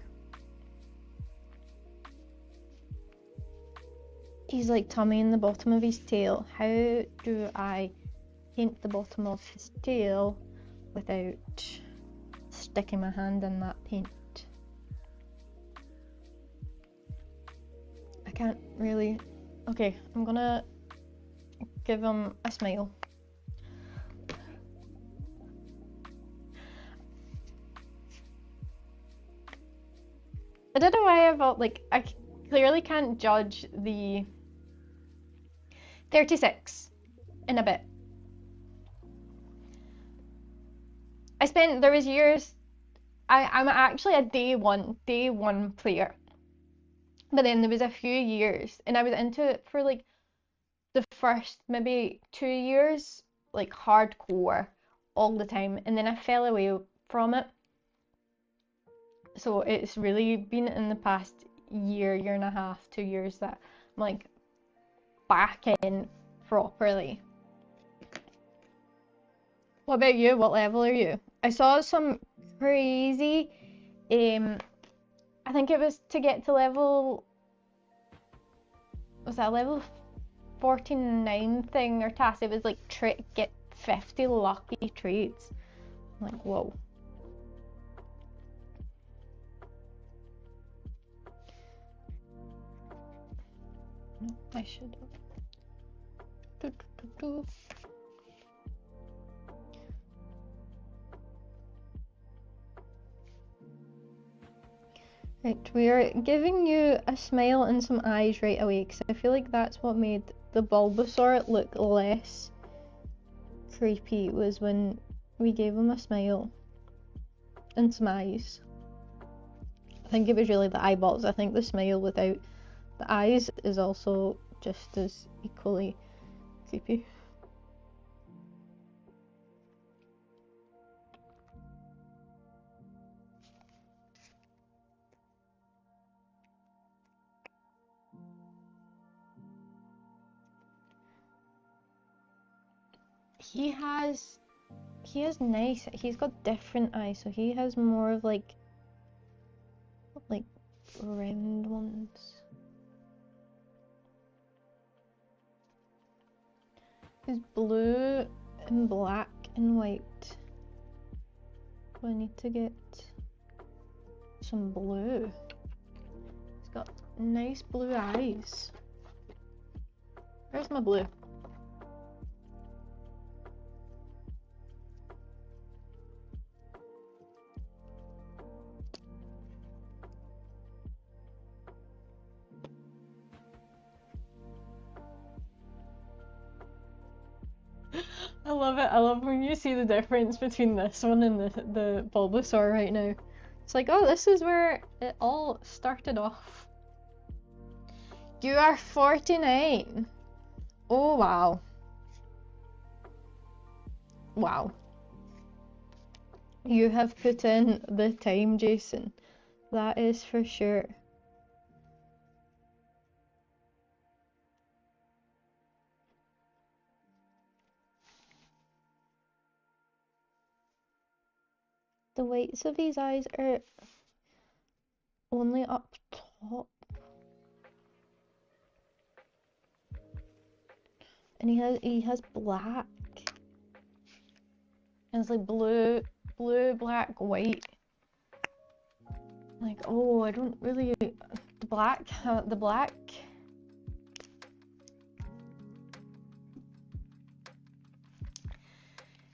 he's like tummy in the bottom of his tail. How do I paint the bottom of his tail without sticking my hand in that paint? I can't really. Okay, I'm gonna give him a smile. I don't know why I felt like I clearly can't judge the 36 in a bit. There was years, I'm actually a day one player. But then there was a few years, and I was into it for like the first maybe 2 years, like hardcore all the time, and then I fell away from it. So it's really been in the past year and a half, 2 years that I'm like back in properly. What about you? What level are you? I saw some crazy, I think it was to get to level, was that level 49 thing or task? It was like get 50 lucky traits. I'm like, whoa. I should have. Right, we are giving you a smile and some eyes right away, because I feel like that's what made the Bulbasaur look less creepy, was when we gave him a smile and some eyes. I think it was really the eyeballs. I think the smile without the eyes is also just as equally creepy. He has nice, he's got different eyes, so he has more of like round ones. He's blue and black and white. So I need to get some blue. He's got nice blue eyes. Where's my blue? I love it. I love when you see the difference between this one and the Bulbasaur right now. It's like, oh, this is where it all started off. You are 49. Oh, wow. Wow. You have put in the time, Jason. That is for sure. The whites of his eyes are only up top. And he has black. And it's like blue, black, white. Like, oh, I don't really, the black.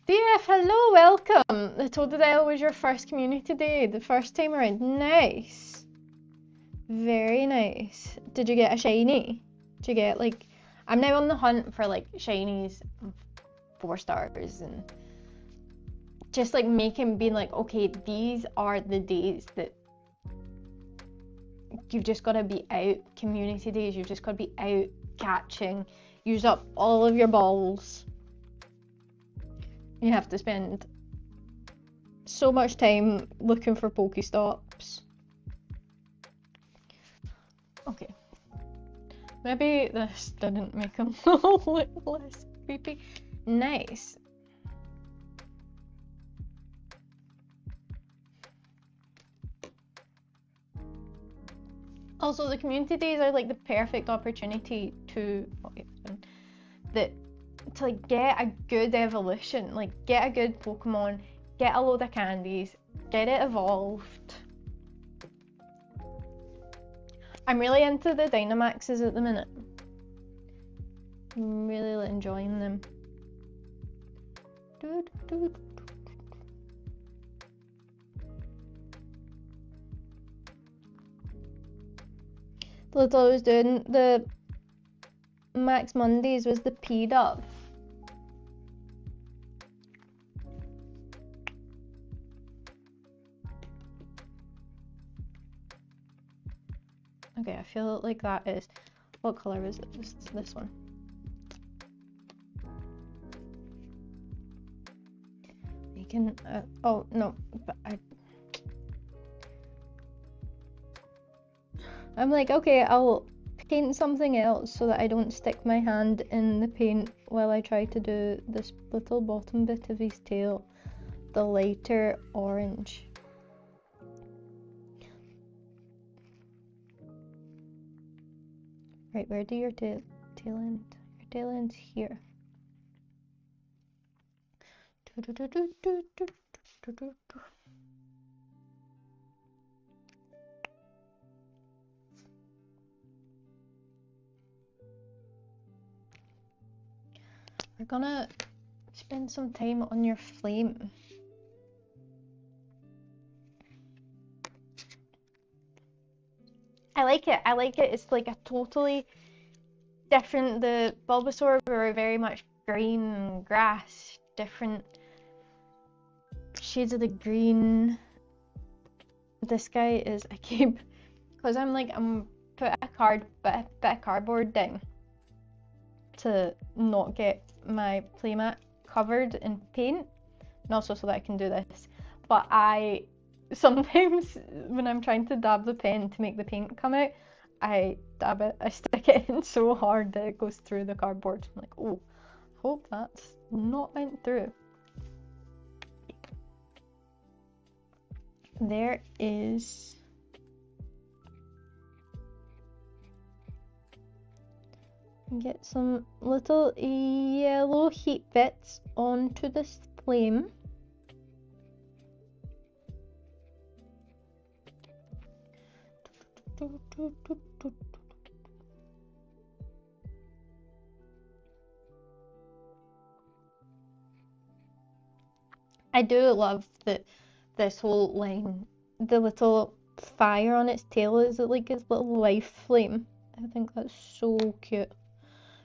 DF, hello, welcome. The Totodile was your first community day, the first time around. Nice. Very nice. Did you get a shiny? Did you get like, I'm now on the hunt for like shinies, 4 stars, and just like being like, okay, these are the days that you've just got to be out, community days, you've just got to be out catching, use up all of your balls. You have to spend so much time looking for Pokestops. Okay. Maybe this didn't make him look less creepy. Nice. Also, the community days are like the perfect opportunity to like get a good evolution, like get a good Pokemon, get a load of candies, get it evolved. I'm really into the Dynamaxes at the minute. I'm really enjoying them. Little I was doing the Max Mondays was the P-Dove. Okay, I feel like that is, what color is it? This one. You can, oh no, but I'm like, okay, I'll paint something else so that I don't stick my hand in the paint while I try to do this little bottom bit of his tail, the lighter orange. Right, where do your tail end? Your tail end's here. We're gonna spend some time on your flame. I like it. I like it. It's like a totally different. The Bulbasaur were very much green grass, different shades of the green. This guy is, I keep, because I'm put a bit of cardboard down to not get my playmat covered in paint, and also so that I can do this. But I sometimes, when I'm trying to dab the pen to make the paint come out, I stick it in so hard that it goes through the cardboard. I'm like, oh, hope that's not went through. There is get some little yellow heat bits onto this flame. I do love that this whole line, the little fire on its tail is like its little life flame. I think that's so cute.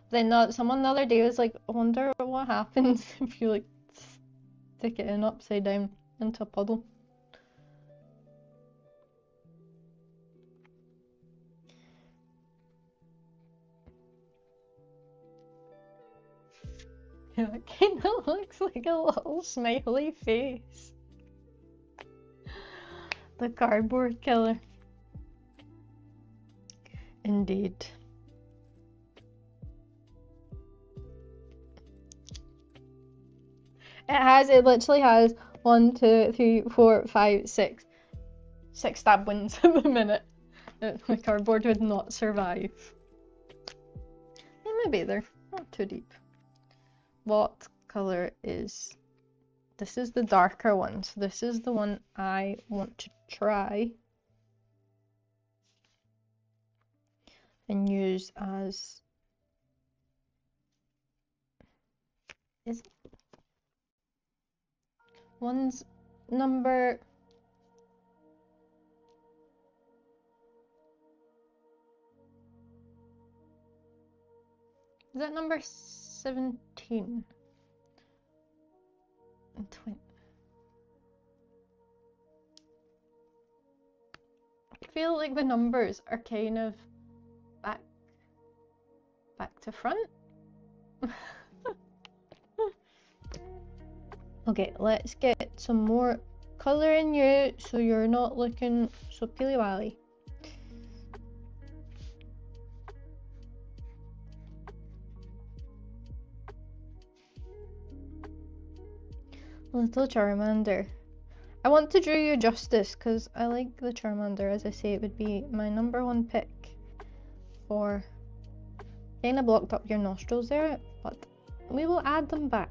Then someone the other day was like, I wonder what happens if you like stick it in upside down into a puddle. Yeah, it kind of looks like a little smiley face. The cardboard killer. Indeed. It literally has 1, 2, 3, 4, 5, 6 stab wounds at the minute. My cardboard would not survive. Maybe they're not too deep. What colour is... This is the darker one, so this is the one I want to try and use as... Is it? One's number... Is that number 17? And 20. I feel like the numbers are kind of back to front. Okay, let's get some more colour in you so you're not looking so peely-wally. Little Charmander. I want to do you justice because I like the Charmander. As I say, it would be my number one pick for... Kinda blocked up your nostrils there, but we will add them back.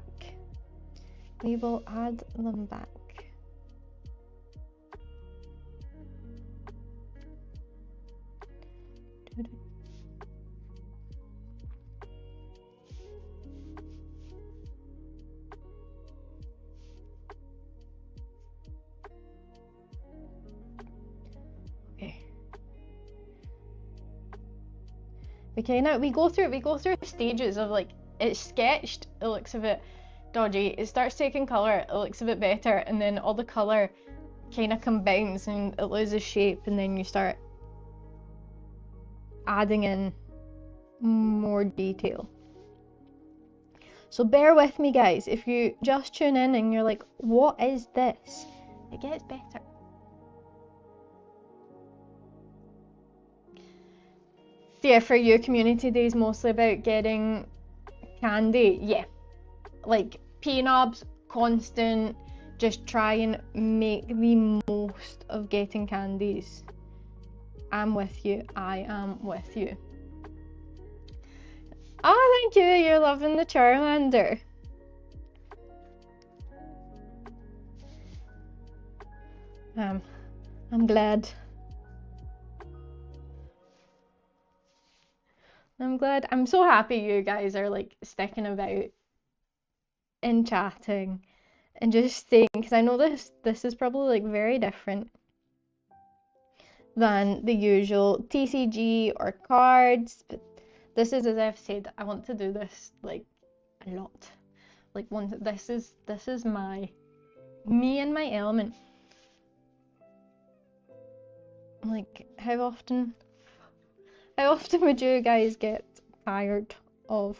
We will add them back. Okay. We go through stages of like, it's sketched, it looks a bit dodgy, it starts taking colour, it looks a bit better, and then all the colour kind of combines and it loses shape, and then you start adding in more detail. So bear with me, guys. If you just tune in and you're like, what is this? It gets better. So yeah, for you, community day is mostly about getting candy. Yeah, like P-nubs, constant, just try and make the most of getting candies. I'm with you, I am with you. Oh, thank you, you're loving the Charmander. I'm glad. I'm glad. I'm so happy you guys are like sticking about and chatting and just staying, because I know this is probably like very different than the usual TCG or cards, but this is, as I've said, I want to do this like a lot. Like this is me and my element. Like how often would you guys get tired of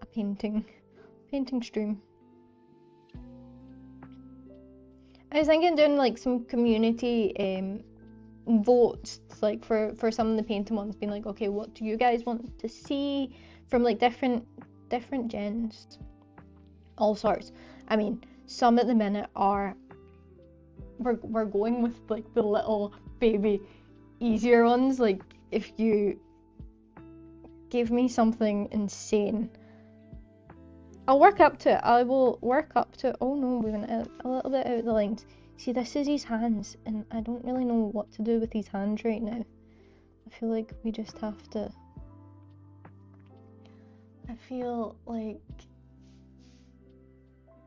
a painting stream? I was thinking doing like some community votes, like for some of the painting ones, being like, okay, what do you guys want to see from like different gens, all sorts. I mean, some at the minute are we're going with like the little baby easier ones. Like if you give me something insane, I'll work up to it. I will work up to it. Oh no, we went a little bit out of the lines. See, this is his hands, and I don't really know what to do with his hands right now. I feel like we just have to... I feel like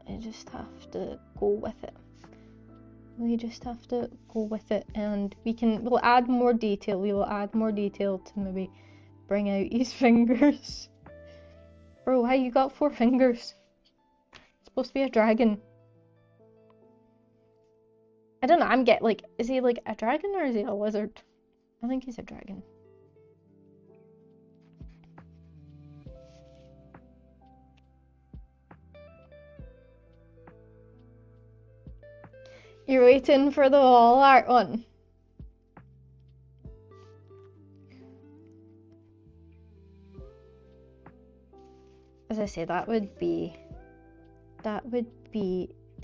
I just have to go with it. We just have to go with it, and we'll add more detail. We will add more detail to maybe bring out his fingers. Bro, why you got 4 fingers? It's supposed to be a dragon. I don't know, I'm getting like, is he like a dragon or is he a lizard? I think he's a dragon. You're waiting for the wall art one. As I say, that would be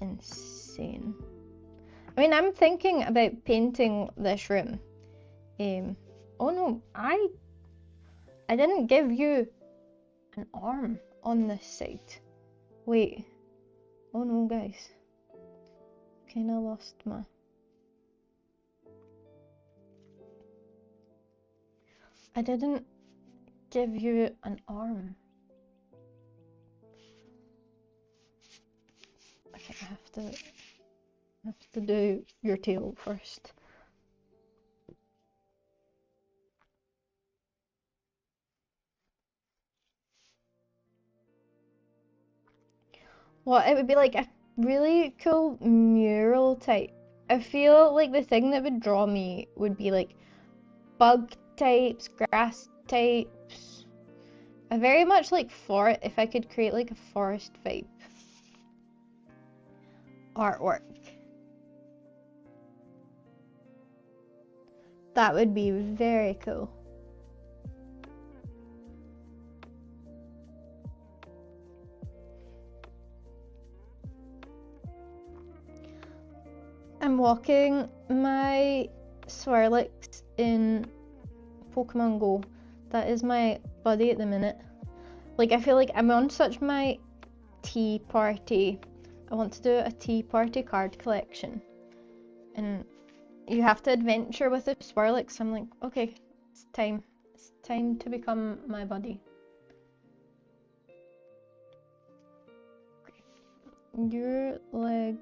insane. I mean, I'm thinking about painting this room. Oh no, I didn't give you an arm on this side. Wait. Oh no, guys. Kinda lost my... I didn't give you an arm. Okay, I have to do your tail first. Well, it would be like a really cool mural type. I feel like the thing that would draw me would be like bug types, grass types. I very much like forest, if I could create like a forest vibe artwork. That would be very cool. I'm walking my Swirlix in Pokemon Go. That is my buddy at the minute. Like, I feel like I'm on such my tea party. I want to do a tea party card collection. And you have to adventure with a Swirlix. I'm like, okay, it's time. It's time to become my buddy. Okay. Your leg.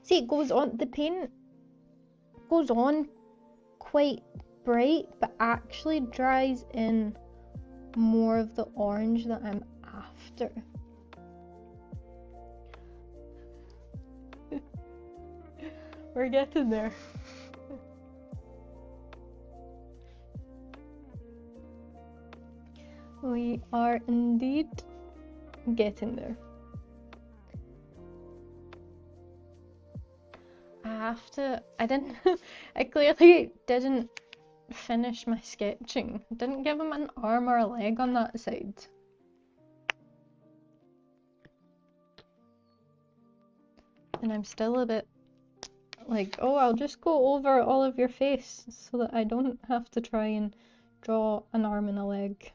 See, it goes on, the paint goes on quite bright, but actually dries in more of the orange that I'm after. We're getting there. We are indeed getting there. have to, I clearly didn't finish my sketching. Didn't give him an arm or a leg on that side. And I'm still a bit like, oh, I'll just go over all of your face so that I don't have to try and draw an arm and a leg.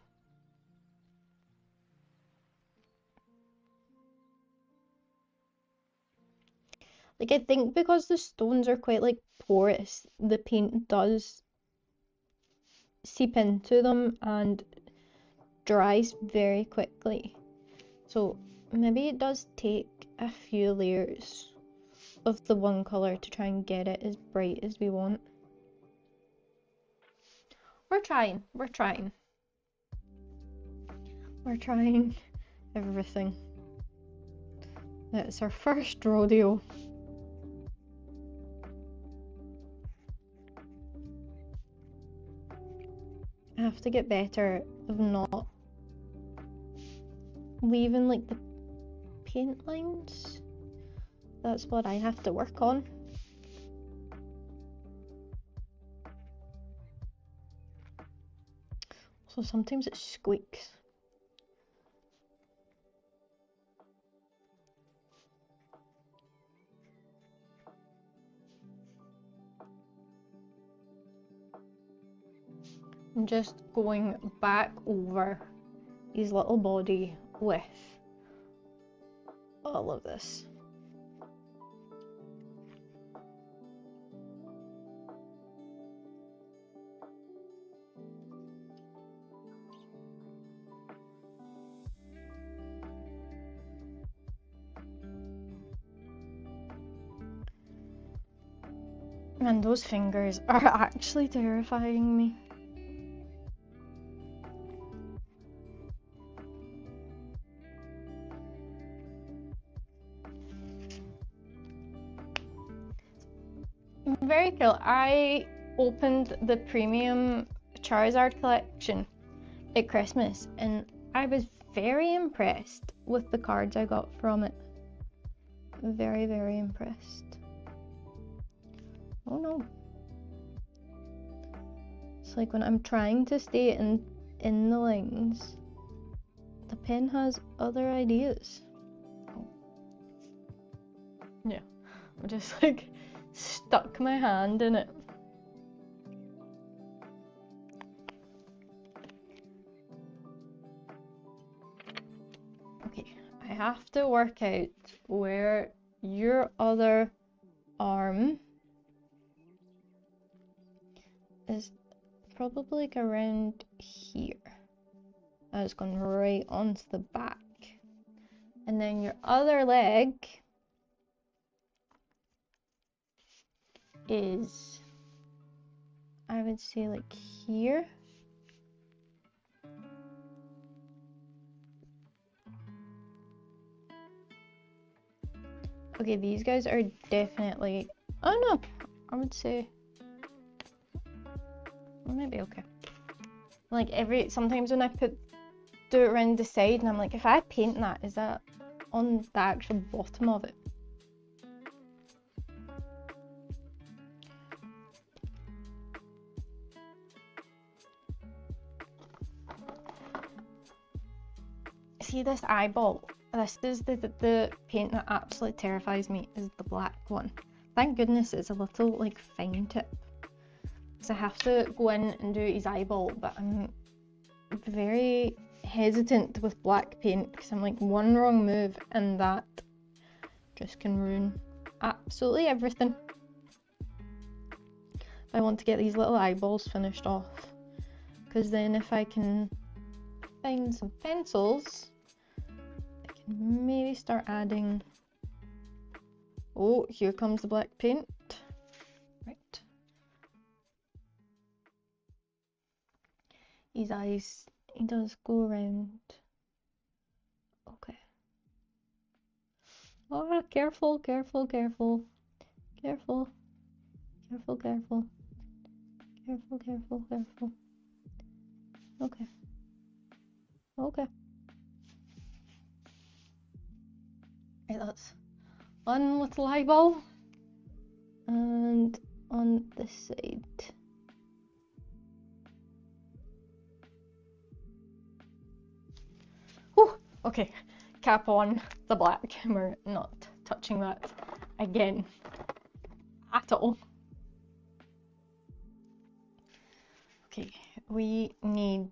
Like, I think because the stones are quite like porous, the paint does seep into them and dries very quickly. So maybe it does take a few layers of the one colour to try and get it as bright as we want. We're trying everything. It's our first rodeo. I have to get better of not leaving like the paint lines. That's what I have to work on. So sometimes it squeaks. I'm just going back over his little body with all of this. And those fingers are actually terrifying me. Very cool. I opened the premium Charizard collection at Christmas and I was very impressed with the cards I got from it. Very, very impressed. Oh no. It's like when I'm trying to stay in the lines, the pen has other ideas. Oh. Yeah, I just like stuck my hand in it. Okay, I have to work out where your other arm is. Probably like around here. I was going right onto the back. And then your other leg is, I would say, like here. Okay, these guys are definitely, oh no, I would say, maybe okay. Like sometimes when I do it around the side and I'm like, if I paint that, is that on the actual bottom of it? See this eyeball? This is the paint that absolutely terrifies me, is the black one. Thank goodness it's a little like fine tip. So I have to go in and do his eyeball, but I'm very hesitant with black paint because I'm like, one wrong move and that just can ruin absolutely everything. I want to get these little eyeballs finished off, because then if I can find some pencils, I can maybe start adding. Oh, here comes the black paint. Right. His eyes, he does go around. Okay. Oh, careful, careful, careful. Careful. Careful, careful. Careful, careful, careful. Okay. Okay. Right, that's one little eyeball. And on this side. Whew, okay, cap on the black. We're not touching that again at all. Okay, we need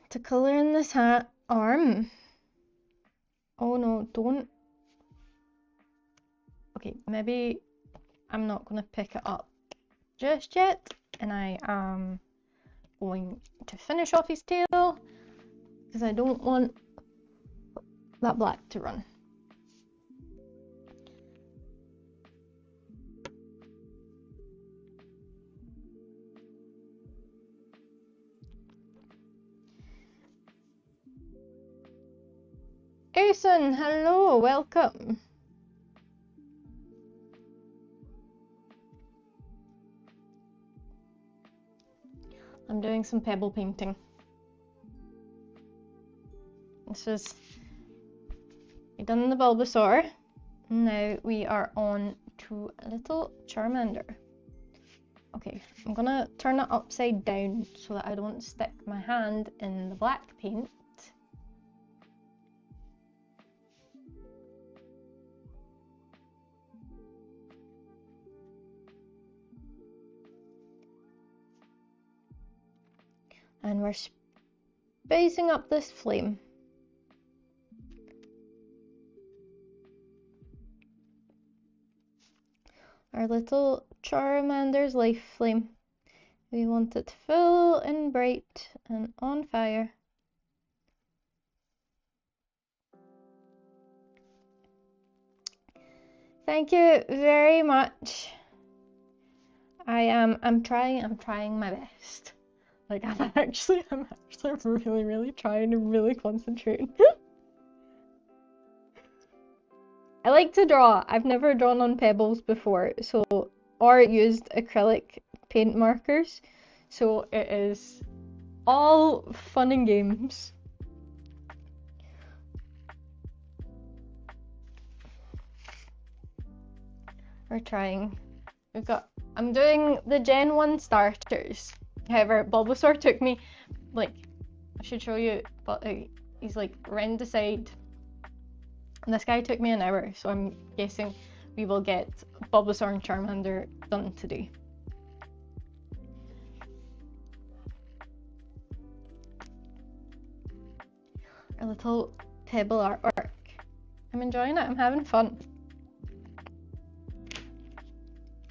to colour in this arm. Oh no, don't. Okay, maybe I'm not going to pick it up just yet, and I am going to finish off his tail because I don't want that black to run. Asen, hello, welcome. I'm doing some pebble painting. This is, we've done the Bulbasaur. Now we are on to a little Charmander. Okay, I'm gonna turn it upside down so that I don't stick my hand in the black paint. And we're spacing up this flame. Our little Charmander's life flame. We want it full and bright and on fire. Thank you very much. I'm trying my best. Like I'm actually really trying to really concentrate. I like to draw. I've never drawn on Pebbles before, or used acrylic paint markers. So it is all fun and games. We're trying. I'm doing the Gen 1 starters. However, Bulbasaur took me, like, I should show you, but he's like round the side. And this guy took me an hour, so I'm guessing we will get Bulbasaur and Charmander done today. Our little pebble artwork. I'm enjoying it, I'm having fun.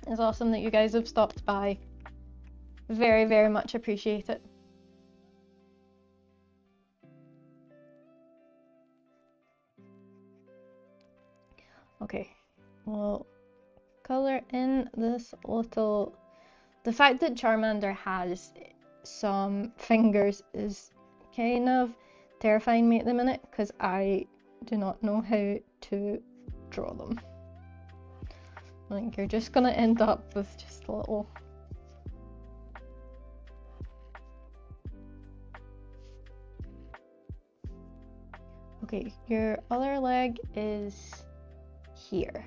It's awesome that you guys have stopped by. Very, very much appreciate it. Okay, we'll colour in this little... The fact that Charmander has some fingers is kind of terrifying me at the minute because I do not know how to draw them. Like, you're just gonna end up with just a little... Okay, your other leg is here.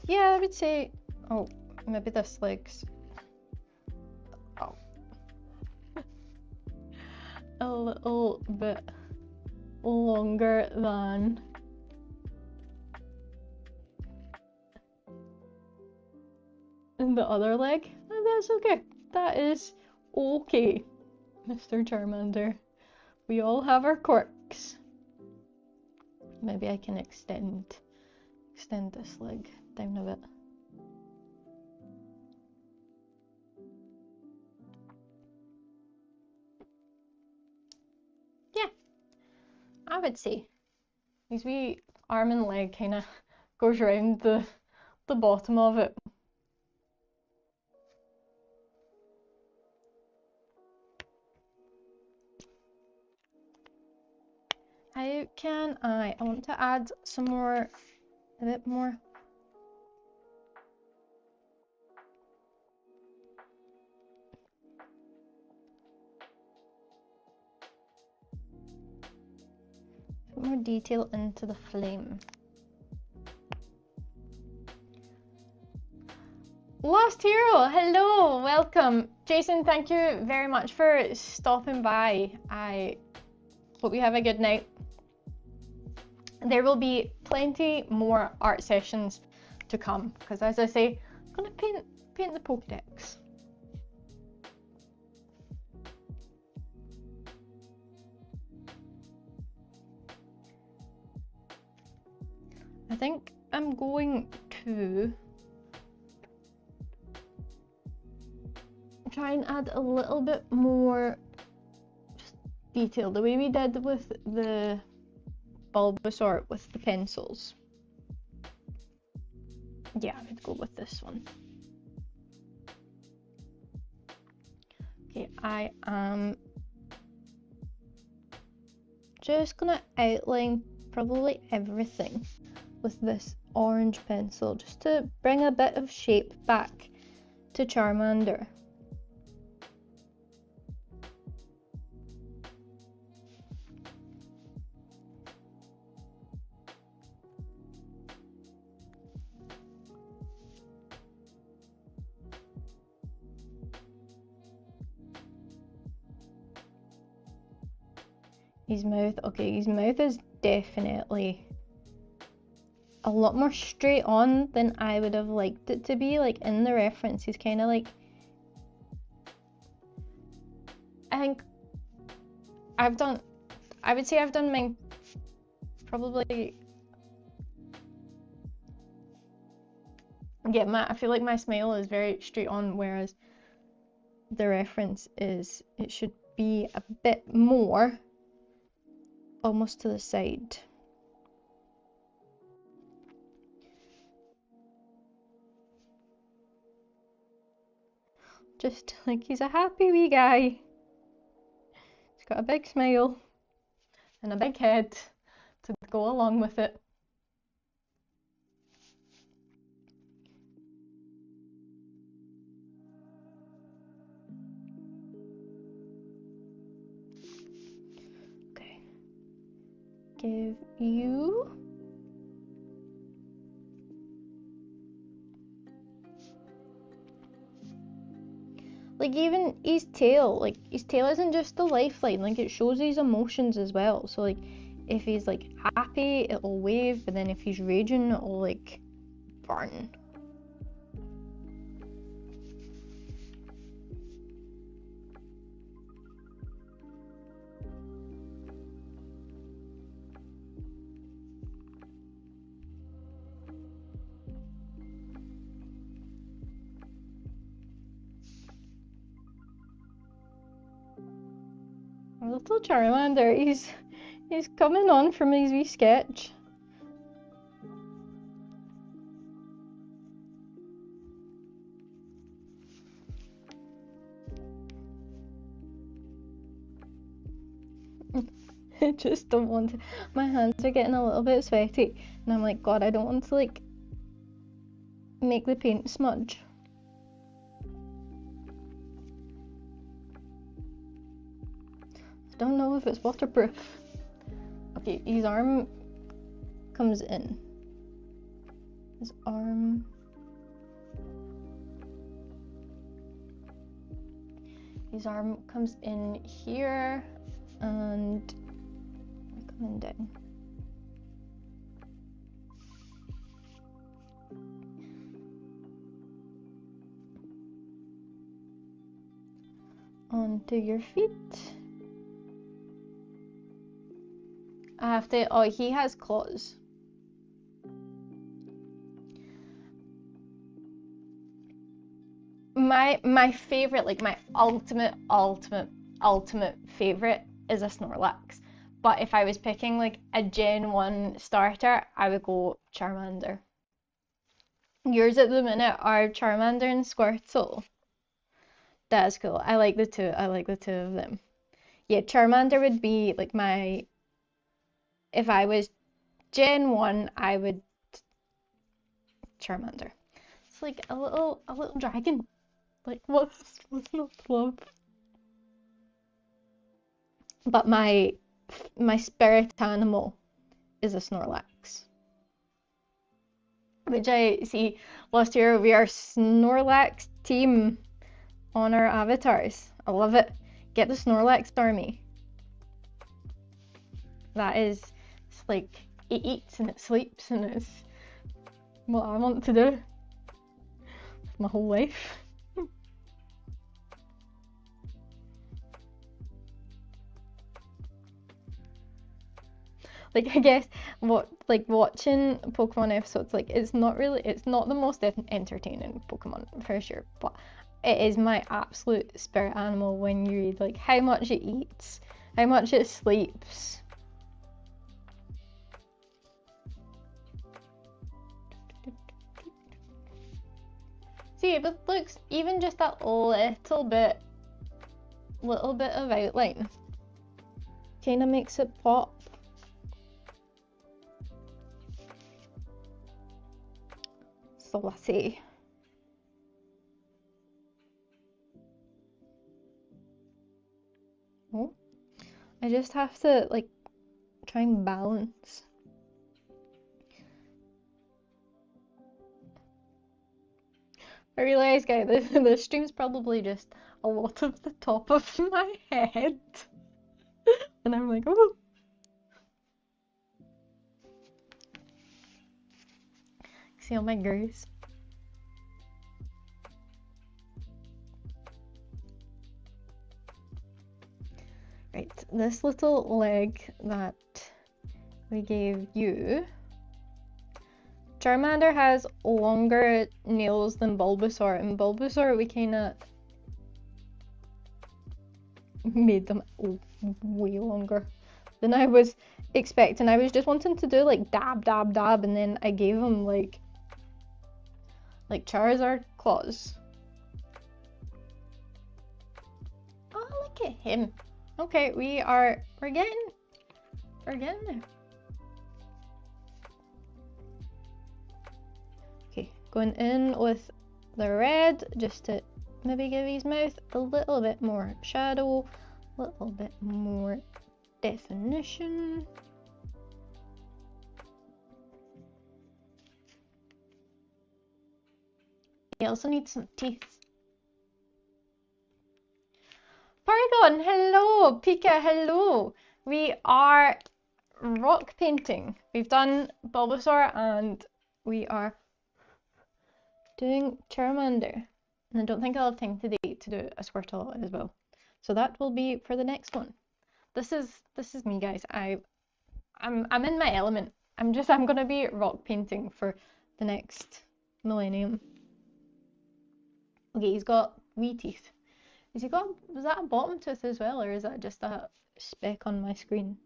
Yeah, I would say, oh, maybe this leg's, oh, a little bit longer than the other leg. And that's okay. That is okay, Mr. Charmander. We all have our quirks. Maybe I can extend this leg down a bit. Yeah, I would say his wee arm and leg kind of goes around the bottom of it. How can I want to add some more a bit more. Put more detail into the flame. Lost Hero, hello, welcome. Jason, thank you very much for stopping by. I hope you have a good night. There will be plenty more art sessions to come, because as I say, I'm gonna paint the Pokédex. I think I'm going to try and add a little bit more detail, the way we did with the Bulbasaur with the pencils. Yeah, I'd go with this one. Okay, I am just gonna outline probably everything with this orange pencil, just to bring a bit of shape back to Charmander. His mouth, okay, his mouth is definitely a lot more straight on than I would have liked it to be. Like in the reference, he's kind of like, I think I would say I've done mine probably, yeah, I feel like my smile is very straight on, whereas the reference is, it should be a bit more almost to the side. Just like he's a happy wee guy. He's got a big smile and a big head to go along with it. Okay. Give you like even his tail, like his tail isn't just a lifeline, like it shows his emotions as well. So like if he's like happy, it'll wave, but then if he's raging, it'll like burn. Our little Charmander, he's coming on from his wee sketch. I just don't want to. My hands are getting a little bit sweaty, and I'm like, God, I don't want to like make the paint smudge. I don't know if it's waterproof. Okay, his arm comes in. His arm. His arm comes in here and coming down. Onto your feet. I have to, oh, he has claws. My favorite, like my ultimate favorite is a Snorlax. But if I was picking like a Gen 1 starter, I would go Charmander. Yours at the minute are Charmander and Squirtle. That's cool. I like the two. I like the two of them. Yeah, Charmander would be like my, if I was Gen 1, I would Charmander. It's like a little dragon. Like what's not to love? But my spirit animal is a Snorlax. Which I see last year we are Snorlax team on our avatars. I love it. Get the Snorlax army. That is, it's like it eats and it sleeps and it's what I want to do my whole life. Like, I guess watching Pokemon episodes, like it's not the most entertaining Pokemon for sure, but it is my absolute spirit animal when you read like how much it eats, how much it sleeps. See, if it looks even just that little bit of outline, kind of makes it pop. So let's see. Oh, I just have to like try and balance. I realise, guys, the stream's probably just a lot of the top of my head. And I'm like, oh. See all my goose. Right, this little leg that we gave you. Charmander has longer nails than Bulbasaur, and Bulbasaur we kinda made them way longer than I was expecting. I was just wanting to do like dab, dab, dab, and then I gave him like Charizard claws. Oh, look at him. Okay, we're getting there. Okay, going in with the red just to maybe give his mouth a little bit more shadow, a little bit more definition. He also needs some teeth. Paragon, hello! Pika, hello! We are rock painting. We've done Bulbasaur and we are doing Charmander. And I don't think I'll have time today to do a Squirtle as well. So that will be for the next one. This is me, guys. I'm in my element. I'm gonna be rock painting for the next millennium. Okay, he's got wee teeth. Was that a bottom tooth as well, or is that just a speck on my screen?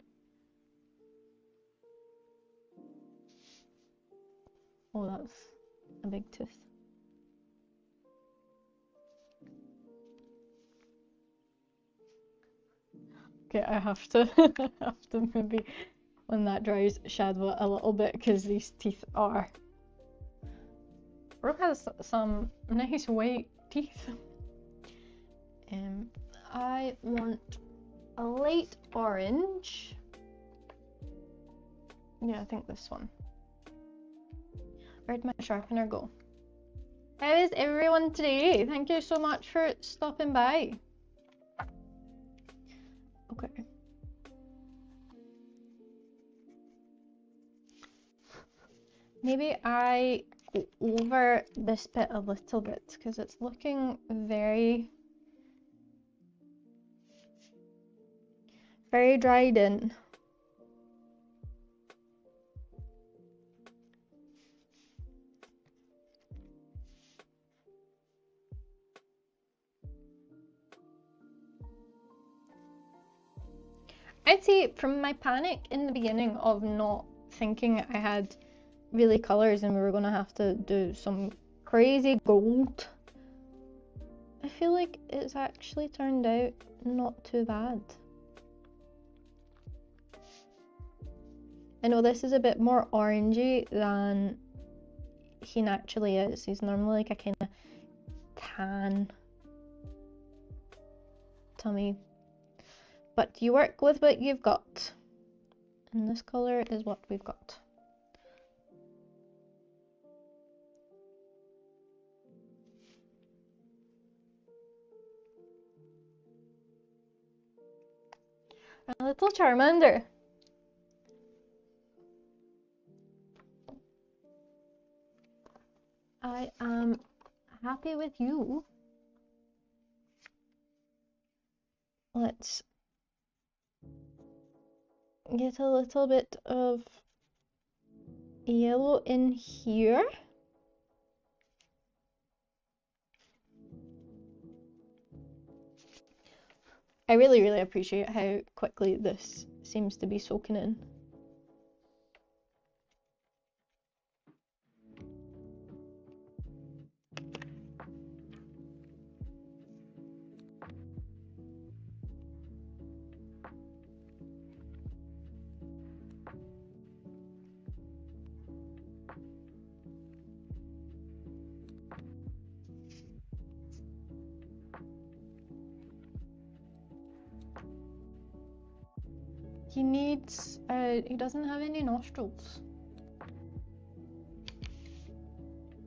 Oh, that's a big tooth. Okay, I have to maybe, when that dries, shadow it a little bit, because these teeth are... Brooke has some nice white teeth. I want a light orange. Yeah, I think this one. Where'd my sharpener go? How is everyone today? Thank you so much for stopping by. Okay. Maybe I go over this bit a little bit because it's looking very dried in. I'd say from my panic in the beginning of not thinking I had really colours and we were going to have to do some crazy gold, I feel like it's actually turned out not too bad. I know this is a bit more orangey than he naturally is. He's normally like a kind of tan tummy. But you work with what you've got. And this colour is what we've got. A little Charmander. I am happy with you. Let's get a little bit of yellow in here. I really appreciate how quickly this seems to be soaking in. He needs, he doesn't have any nostrils.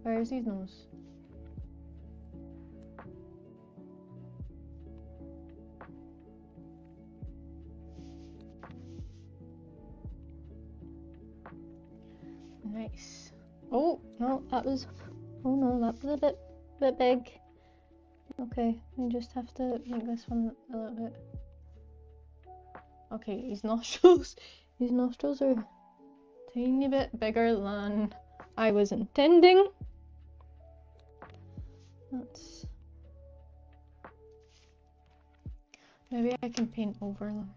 Where's his nose? Nice. Oh, no, that was, oh no, that was a bit big. Okay, we just have to make this one a little bit. Okay, his nostrils are a tiny bit bigger than I was intending. That's... Maybe I can paint over them.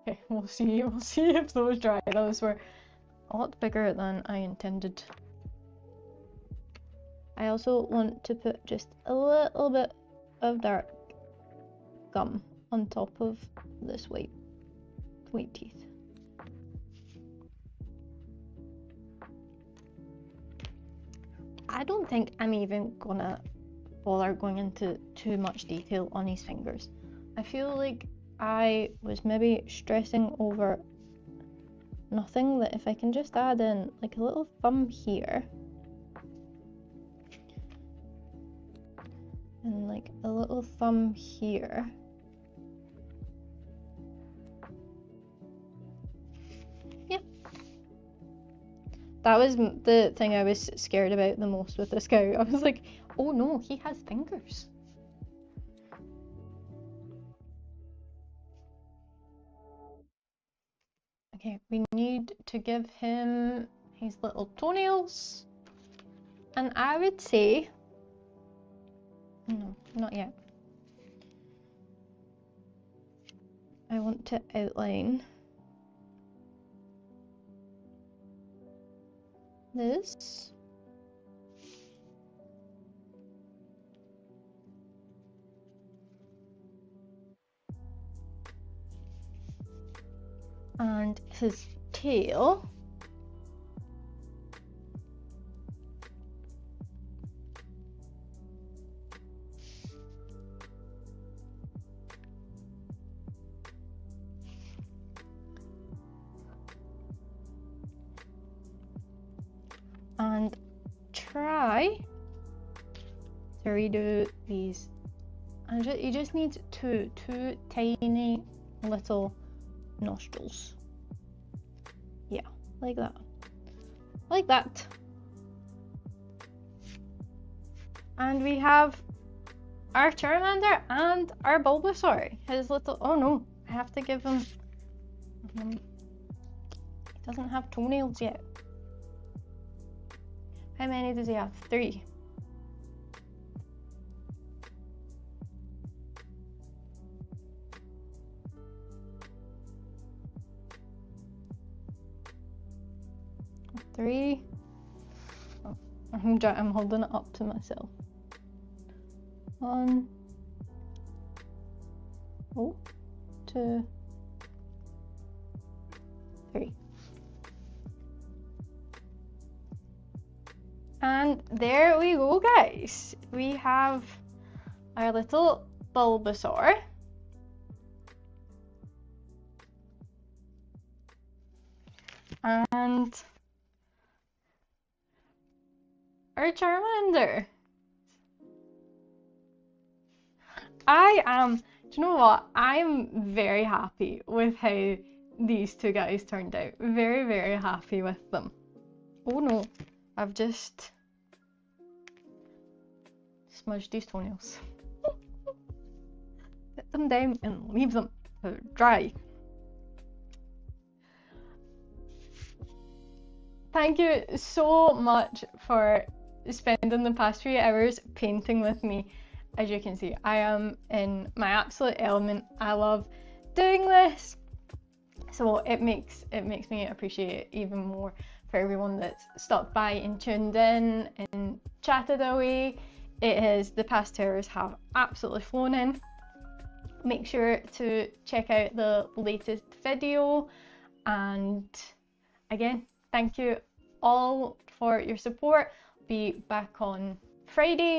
Okay, we'll see if those dry. Those were a lot bigger than I intended. I also want to put just a little bit of dark gum on top of this white teeth. I don't think I'm even gonna bother going into too much detail on his fingers. I feel like I was maybe stressing over nothing, that if I can just add in like a little thumb here and like a little thumb here. Yeah. That was the thing I was scared about the most with this guy. I was like, oh no, he has fingers. Okay, we need to give him his little toenails. And I would say, no, not yet. I want to outline this. And his tail. And try to redo these. And you just need two tiny little nostrils. Yeah, like that. Like that. And we have our Charmander and our Bulbasaur. His little... Oh no, I have to give him... He doesn't have toenails yet. How many does he have? 3. Oh, I'm holding it up to myself. 1, Oh, 2, 3. And there we go, guys. We have our little Bulbasaur. And our Charmander. Do you know what? I'm very happy with how these two guys turned out. Very, very happy with them. Oh no, I've just smudged these toenails. Put them down and leave them dry. Thank you so much for spending the past few hours painting with me. As you can see, I am in my absolute element. I love doing this. So it makes me appreciate it even more for everyone that's stopped by and tuned in and chatted away. The past 2 hours have absolutely flown in. Make sure to check out the latest video, and again, thank you all for your support. Be back on Friday